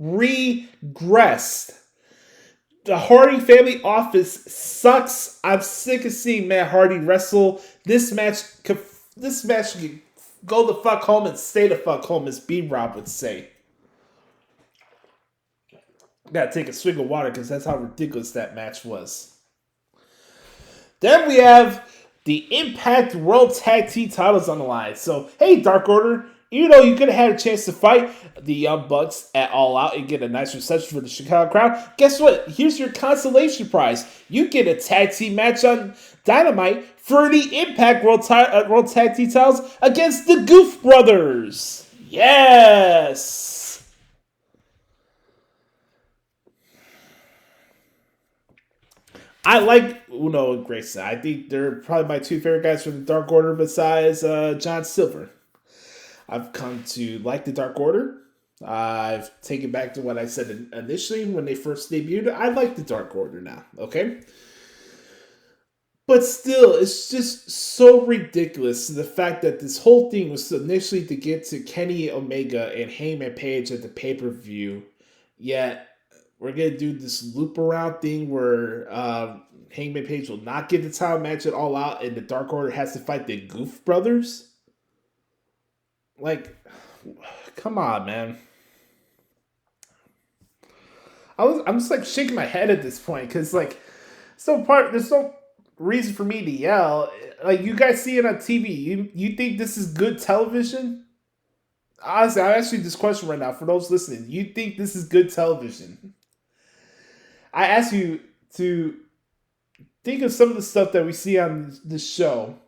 regressed. The Hardy family office sucks. I'm sick of seeing Matt Hardy wrestle. This match can go the fuck home and stay the fuck home, as B-Rob would say. Gotta take a swig of water because that's how ridiculous that match was. Then we have the Impact World Tag Team titles on the line. So, hey, Dark Order, even though you could have had a chance to fight the Young Bucks at All Out and get a nice reception for the Chicago crowd, guess what? Here's your consolation prize. You get a tag team match on Dynamite for the Impact World Tag Team titles against the Goof Brothers. Yes! I like Uno and Grayson. I think they're probably my two favorite guys from the Dark Order besides John Silver. I've come to like the Dark Order. I've taken back to what I said initially when they first debuted. I like the Dark Order now, okay? But still, it's just so ridiculous, the fact that this whole thing was initially to get to Kenny Omega and Hangman Page at the pay-per-view, yet we're going to do this loop around thing where Hangman Page will not get the title match at All Out and the Dark Order has to fight the Goof Brothers? Like, come on, man. I'm just like shaking my head at this point because like, there's no reason for me to yell. Like, you guys see it on TV. You think this is good television? Honestly, I'm asking this question right now for those listening. You think this is good television? I ask you to think of some of the stuff that we see on this show,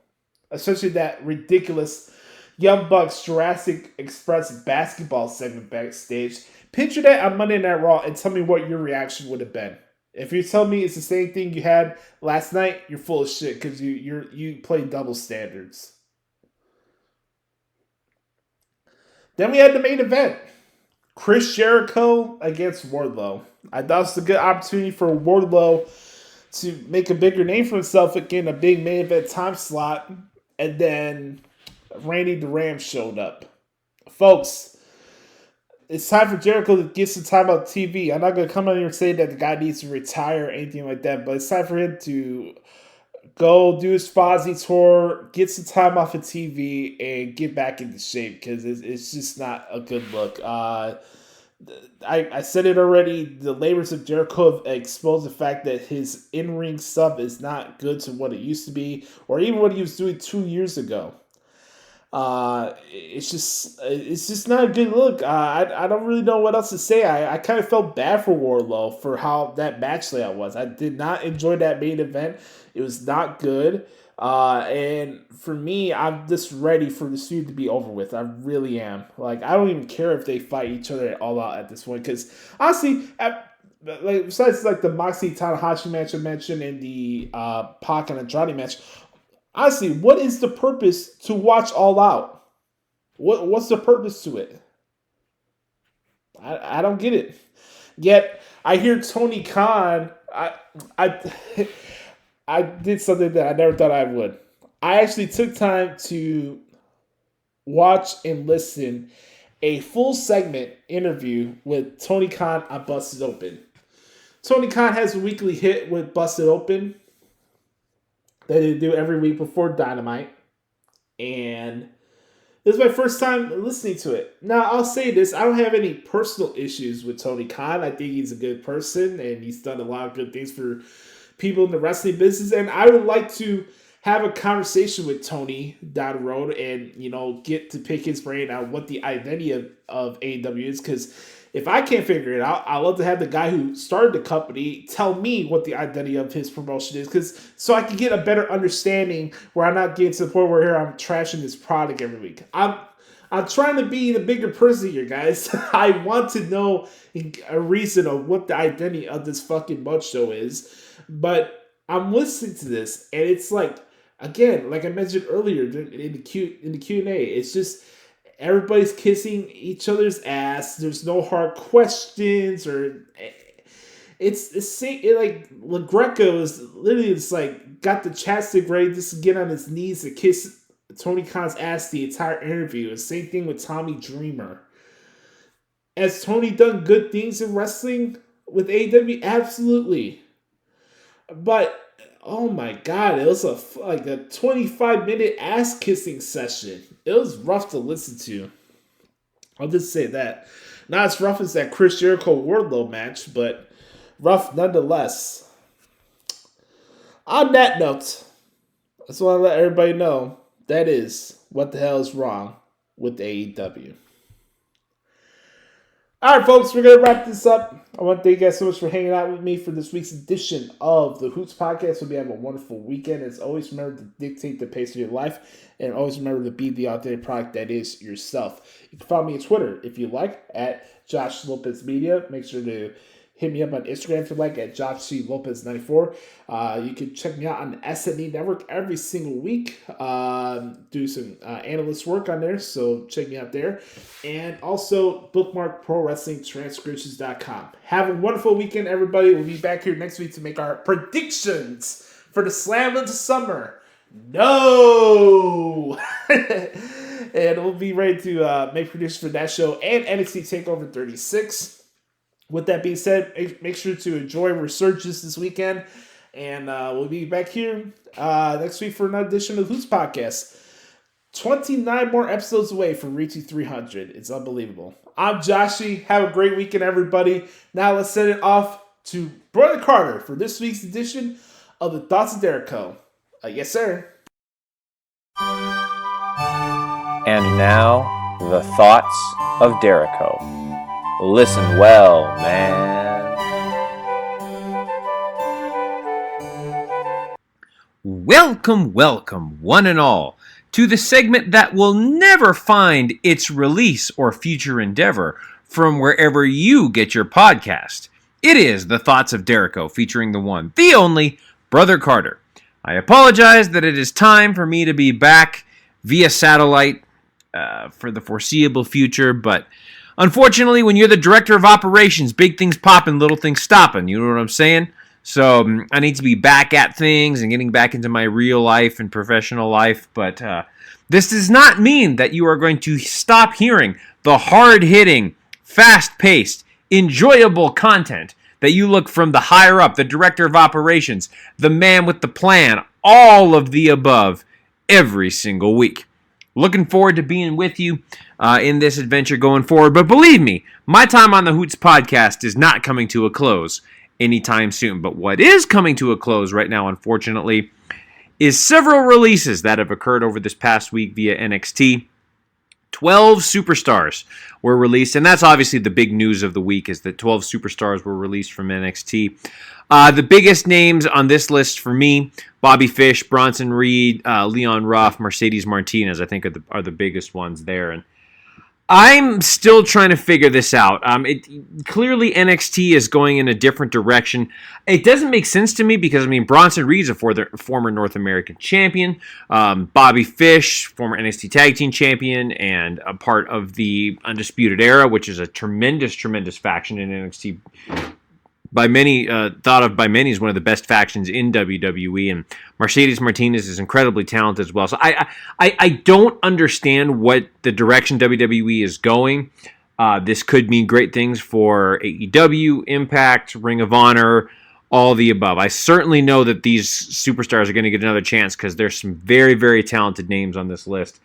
especially that ridiculous Young Bucks Jurassic Express basketball segment backstage. Picture that on Monday Night Raw and tell me what your reaction would have been. If you tell me it's the same thing you had last night, you're full of shit because you play double standards. Then we had the main event. Chris Jericho against Wardlow. I thought it was a good opportunity for Wardlow to make a bigger name for himself again, a big main event time slot, and then Randy the Ram showed up. Folks, it's time for Jericho to get some time on TV. I'm not going to come on here and say that the guy needs to retire or anything like that, but it's time for him to go do his Fozzy tour, get some time off of TV, and get back into shape because it's just not a good look. I said it already. The labors of Jericho have exposed the fact that his in-ring stuff is not good to what it used to be, or even what he was doing 2 years ago. It's just not a good look. I don't really know what else to say. I kind of felt bad for Wardlow for how that match layout was. I did not enjoy that main event. It was not good. And for me, I'm just ready for this feud to be over with. I really am. Like, I don't even care if they fight each other at All Out at this point. Because, honestly, besides like the Moxley Tanahashi match I mentioned and the Pac and Andrade match, honestly, what is the purpose to watch All Out? What's the purpose to it? I don't get it. Yet, I hear Tony Khan... I did something that I never thought I would. I actually took time to watch and listen a full segment interview with Tony Khan on Busted Open. Tony Khan has a weekly hit with Busted Open that they do every week before Dynamite. And This is my first time listening to it. Now, I'll say this. I don't have any personal issues with Tony Khan. I think he's a good person, and he's done a lot of good things for people in the wrestling business. And I would like to have a conversation with Tony down the road and, get to pick his brain on what the identity of AEW is. Because if I can't figure it out, I'd love to have the guy who started the company tell me what the identity of his promotion is, so I can get a better understanding where I'm not getting to the point where here I'm trashing this product every week. I'm trying to be the bigger person here, guys. I want to know a reason of what the identity of this fucking mud show is, but I'm listening to this and it's like, again, like I mentioned earlier in the Q&A, it's just everybody's kissing each other's ass. There's no hard questions, or it's like LaGreca is literally just like got the chapstick ready just to get on his knees to kiss Tony Khan's ass the entire interview. The same thing with Tommy Dreamer. Has Tony done good things in wrestling with AEW? Absolutely. But oh my God, it was a 25-minute ass kissing session. It was rough to listen to. I'll just say that. Not as rough as that Chris Jericho Wardlow match, but rough nonetheless. On that note, I just want to let everybody know that is what the hell is wrong with AEW. All right, folks, we're going to wrap this up. I want to thank you guys so much for hanging out with me for this week's edition of the Hoots Podcast. Hope you have a wonderful weekend. As always, remember to dictate the pace of your life, and always remember to be the authentic product that is yourself. You can follow me on Twitter if you like, at Josh Lopez Media. Make sure to hit me up on Instagram if you like, at Joshie Lopez 94. You can check me out on the SNE Network every single week. Do some analyst work on there, so check me out there. And also bookmark ProWrestlingTranscriptions.com. Have a wonderful weekend, everybody. We'll be back here next week to make our predictions for the Slam of the Summer. No! And we'll be ready to make predictions for that show and NXT TakeOver 36. With that being said, make sure to enjoy Resurgence this weekend. And we'll be back here next week for another edition of the Hoots Podcast. 29 more episodes away from reaching 300. It's unbelievable. I'm Joshie. Have a great weekend, everybody. Now let's send it off to Brother Carter for this week's edition of the Thoughts of Dericho. Yes, sir. And now, the Thoughts of Dericho. Listen well, man. Welcome, one and all, to the segment that will never find its release or future endeavor from wherever you get your podcast. It is the Thoughts of Dericho, featuring the one, the only, Brother Carter. I apologize that it is time for me to be back via satellite for the foreseeable future, but unfortunately, when you're the director of operations, big things popping, little things stopping. You know what I'm saying? So I need to be back at things and getting back into my real life and professional life. But this does not mean that you are going to stop hearing the hard-hitting, fast-paced, enjoyable content that you look from the higher up, the director of operations, the man with the plan, all of the above, every single week. Looking forward to being with you in this adventure going forward. But believe me, my time on the Hoots Podcast is not coming to a close anytime soon. But what is coming to a close right now, unfortunately, is several releases that have occurred over this past week via NXT. 12 superstars were released, and that's obviously the big news of the week, is that 12 superstars were released from NXT. The biggest names on this list for me, Bobby Fish, Bronson Reed, Leon Ruff, Mercedes Martinez, I think are the biggest ones there. And I'm still trying to figure this out. Clearly NXT is going in a different direction. It doesn't make sense to me because, Bronson Reed's a former North American champion. Bobby Fish, former NXT Tag Team champion and a part of the Undisputed Era, which is a tremendous, tremendous faction in NXT. By many, thought of by many as one of the best factions in WWE, and Mercedes Martinez is incredibly talented as well. So I don't understand what the direction WWE is going. This could mean great things for AEW, Impact, Ring of Honor, all the above. I certainly know that these superstars are going to get another chance because there's some very, very talented names on this list.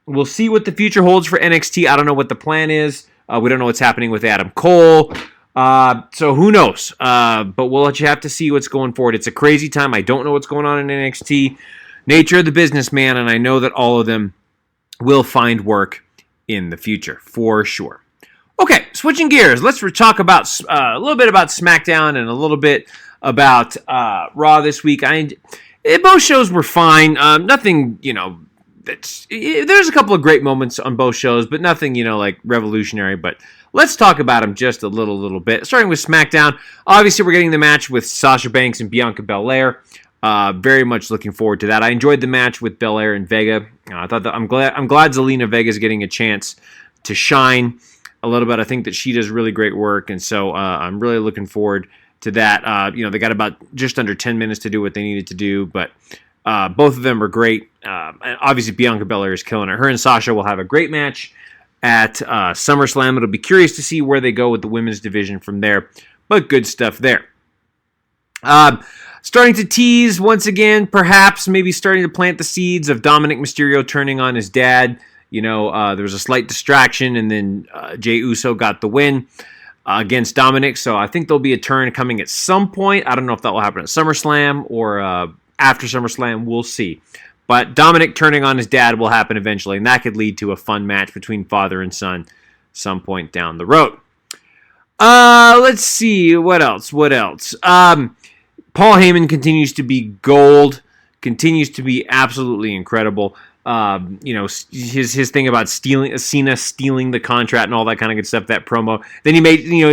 We'll see what the future holds for NXT. I don't know what the plan is. We don't know what's happening with Adam Cole. So who knows? But we'll let you have to see what's going forward. It's a crazy time. I don't know what's going on in NXT. Nature of the business, man, and I know that all of them will find work in the future, for sure. Okay, switching gears. Let's talk about a little bit about SmackDown and a little bit about Raw this week. Both shows were fine. Nothing, there's a couple of great moments on both shows, but nothing, like revolutionary. But let's talk about them just a little bit. Starting with SmackDown, obviously we're getting the match with Sasha Banks and Bianca Belair. Very much looking forward to that. I enjoyed the match with Belair and Vega. I'm glad Zelina Vega is getting a chance to shine a little bit. I think that she does really great work, and so I'm really looking forward to that. They got about just under 10 minutes to do what they needed to do, but both of them are great. And obviously, Bianca Belair is killing it. Her and Sasha will have a great match at SummerSlam. It'll be curious to see where they go with the women's division from there, but good stuff there. Starting to tease once again, perhaps maybe starting to plant the seeds of Dominic Mysterio turning on his dad. There was a slight distraction, and then Jey Uso got the win against Dominic. So I think there'll be a turn coming at some point. I don't know if that will happen at SummerSlam or after SummerSlam. We'll see. But Dominic turning on his dad will happen eventually, and that could lead to a fun match between father and son some point down the road. Let's see. What else? Paul Heyman continues to be gold, continues to be absolutely incredible. His thing about Cena stealing the contract and all that kind of good stuff, that promo. Then he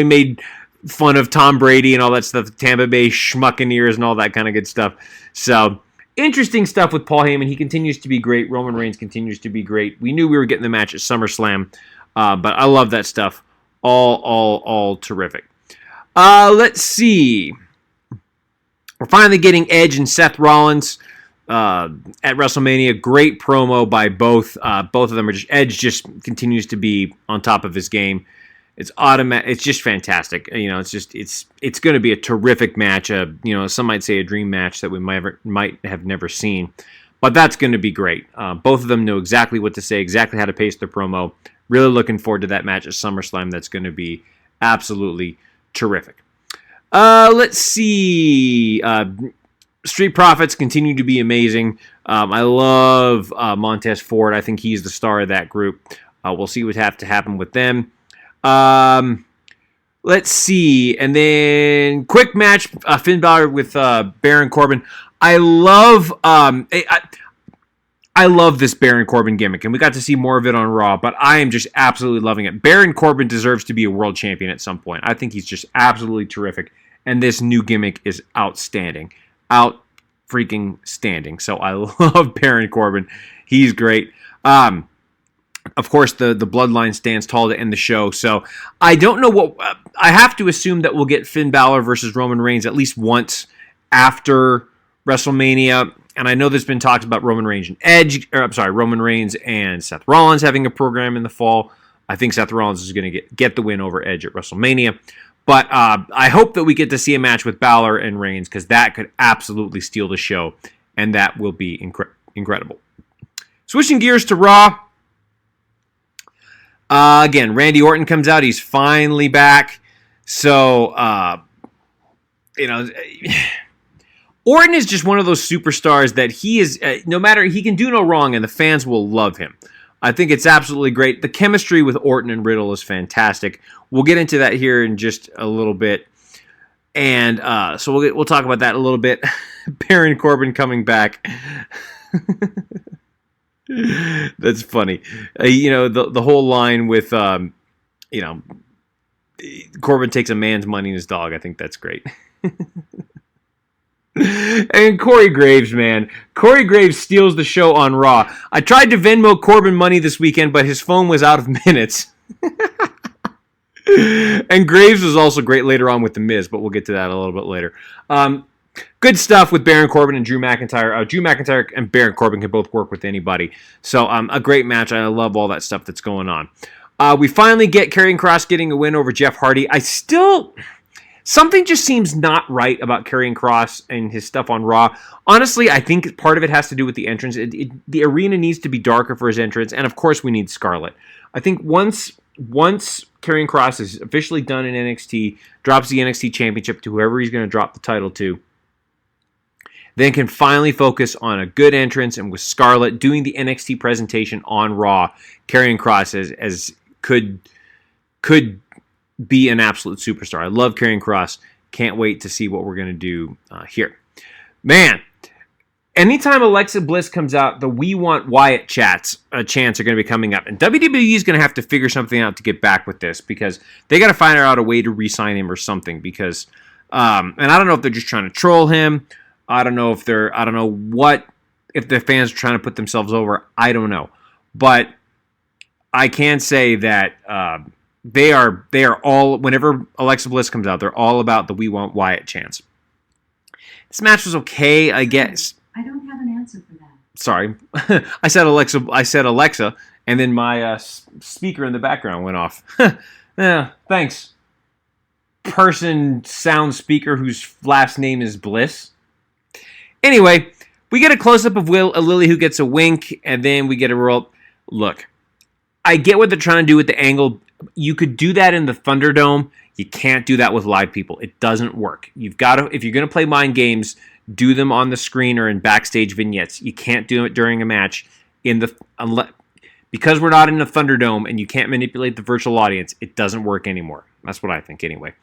made fun of Tom Brady and all that stuff, Tampa Bay Schmuccaneers and all that kind of good stuff. So, interesting stuff with Paul Heyman. He continues to be great. Roman Reigns continues to be great. We knew we were getting the match at SummerSlam, but I love that stuff. All terrific. Let's see. We're finally getting Edge and Seth Rollins at WrestleMania. Great promo by both. Both of them are Edge just continues to be on top of his game. It's automatic. It's just fantastic. It's going to be a terrific match. Some might say a dream match that we might have never seen, but that's going to be great. Both of them know exactly what to say, exactly how to pace their promo. Really looking forward to that match at SummerSlam. That's going to be absolutely terrific. Let's see. Street Profits continue to be amazing. I love Montez Ford. I think he's the star of that group. We'll see what have to happen with them. Let's see. And then quick match, Finn Balor with Baron Corbin. I love this Baron Corbin gimmick, and we got to see more of it on Raw, but I am just absolutely loving it. Baron Corbin deserves to be a world champion at some point. I think he's just absolutely terrific, and this new gimmick is outstanding. Freaking standing. So I love Baron Corbin. He's great. Of course, the Bloodline stands tall to end the show. So I don't know what... I have to assume that we'll get Finn Balor versus Roman Reigns at least once after WrestleMania. And I know there's been talks about Roman Reigns and Seth Rollins having a program in the fall. I think Seth Rollins is going to get the win over Edge at WrestleMania. But I hope that we get to see a match with Balor and Reigns, because that could absolutely steal the show, and that will be incredible. Switching gears to Raw. Again, Randy Orton comes out. He's finally back. So, Orton is just one of those superstars that he is, he can do no wrong, and the fans will love him. I think it's absolutely great. The chemistry with Orton and Riddle is fantastic. We'll get into that here in just a little bit. And so we'll talk about that a little bit. Baron Corbin coming back. That's funny. The whole line with, Corbin takes a man's money and his dog. I think that's great. And Corey Graves, man. Corey Graves steals the show on Raw. I tried to Venmo Corbin money this weekend, but his phone was out of minutes. And Graves was also great later on with The Miz, but we'll get to that a little bit later. Good stuff with Baron Corbin and Drew McIntyre. Drew McIntyre and Baron Corbin can both work with anybody. So a great match. I love all that stuff that's going on. We finally get Karrion Kross getting a win over Jeff Hardy. Something just seems not right about Karrion Kross and his stuff on Raw. Honestly, I think part of it has to do with the entrance. The arena needs to be darker for his entrance, and of course we need Scarlett. I think once Karrion Kross is officially done in NXT, drops the NXT Championship to whoever he's going to drop the title to, then can finally focus on a good entrance, and with Scarlett doing the NXT presentation on Raw, Karrion Kross as could be an absolute superstar. I love Karrion Kross. Can't wait to see what we're going to do here. Man, anytime Alexa Bliss comes out, the We Want Wyatt chants are going to be coming up. And WWE is going to have to figure something out to get back with this, because they got to find out a way to re-sign him or something. Because, and I don't know if they're just trying to troll him. I don't know if the fans are trying to put themselves over. I don't know. But I can say that they are all, whenever Alexa Bliss comes out, they're all about the We Want Wyatt chants. This match was okay, I guess. I don't have an answer for that. Sorry. I said Alexa, and then my speaker in the background went off. Yeah, thanks. Sound speaker whose last name is Bliss. Anyway, we get a close-up of Lily who gets a wink, and then we get a roll. Look, I get what they're trying to do with the angle. You could do that in the Thunderdome. You can't do that with live people. It doesn't work. You've got to, if you're going to play mind games, do them on the screen or in backstage vignettes. You can't do it during a match because we're not in the Thunderdome and you can't manipulate the virtual audience. It doesn't work anymore. That's what I think anyway.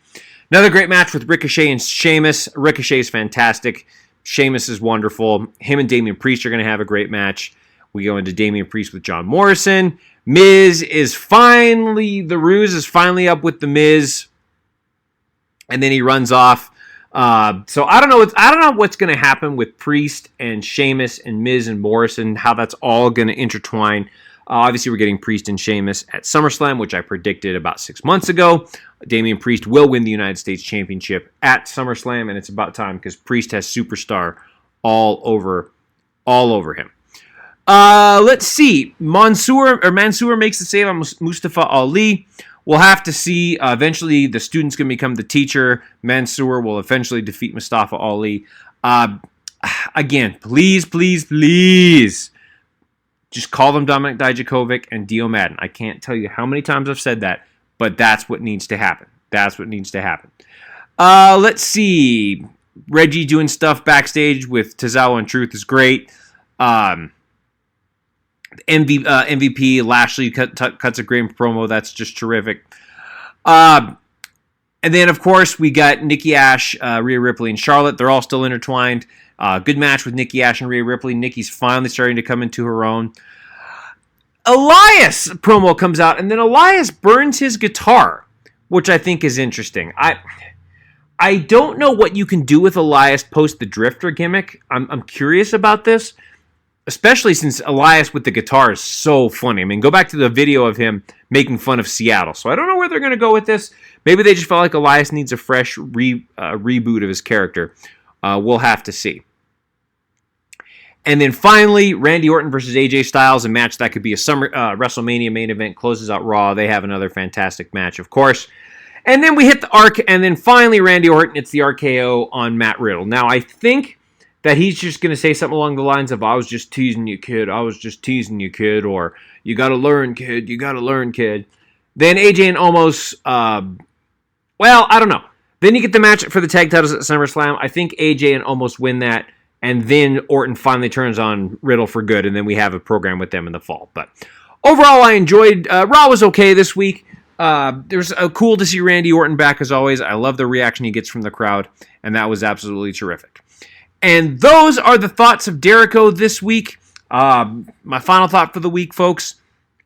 Another great match with Ricochet and Sheamus. Ricochet is fantastic. Sheamus is wonderful. Him and Damian Priest are going to have a great match. We go into Damian Priest with John Morrison. The Ruse is finally up with the Miz. And then he runs off. So I don't know what's going to happen with Priest and Sheamus and Miz and Morrison, how that's all going to intertwine. Obviously, we're getting Priest and Sheamus at SummerSlam, which I predicted about 6 months ago. Damian Priest will win the United States Championship at SummerSlam, and it's about time because Priest has superstar all over him. Let's see. Mansoor makes the save on Mustafa Ali. We'll have to see. Eventually, the student's going to become the teacher. Mansoor will eventually defeat Mustafa Ali. Again, please, just call them Dominik Dijakovic and Dio Madden. I can't tell you how many times I've said that, but that's what needs to happen. Let's see. Reggie doing stuff backstage with Tozawa and Truth is great. MVP Lashley cuts a great promo. That's just terrific. And then, of course, we got Nikki Ash, Rhea Ripley, and Charlotte. They're all still intertwined. Good match with Nikki Ash and Rhea Ripley. Nikki's finally starting to come into her own. Elias promo comes out, and then Elias burns his guitar, which I think is interesting. I don't know what you can do with Elias post the Drifter gimmick. I'm curious about this, especially since Elias with the guitar is so funny. I mean, go back to the video of him making fun of Seattle. So I don't know where they're going to go with this. Maybe they just felt like Elias needs a fresh reboot of his character. We'll have to see. And then finally, Randy Orton versus AJ Styles, a match that could be a WrestleMania main event, closes out Raw. They have another fantastic match, of course. And then we hit the arc, and then finally Randy Orton, it's the RKO on Matt Riddle. Now, I think that he's just going to say something along the lines of, I was just teasing you, kid. Or, you got to learn, kid. Then AJ and Omos, I don't know. Then you get the match for the tag titles at SummerSlam. I think AJ and Omos win that. And then Orton finally turns on Riddle for good, and then we have a program with them in the fall. But overall, I enjoyed. Raw was okay this week. There's cool to see Randy Orton back as always. I love the reaction he gets from the crowd, and that was absolutely terrific. And those are the thoughts of Jericho this week. My final thought for the week, folks.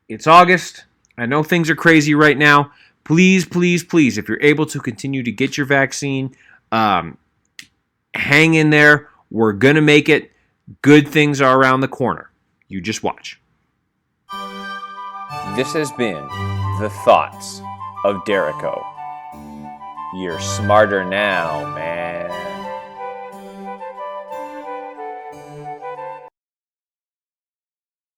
It's August. I know things are crazy right now. Please, if you're able to continue to get your vaccine, hang in there. We're going to make it. Good things are around the corner. You just watch. This has been the Thoughts of Dericho. You're smarter now, man.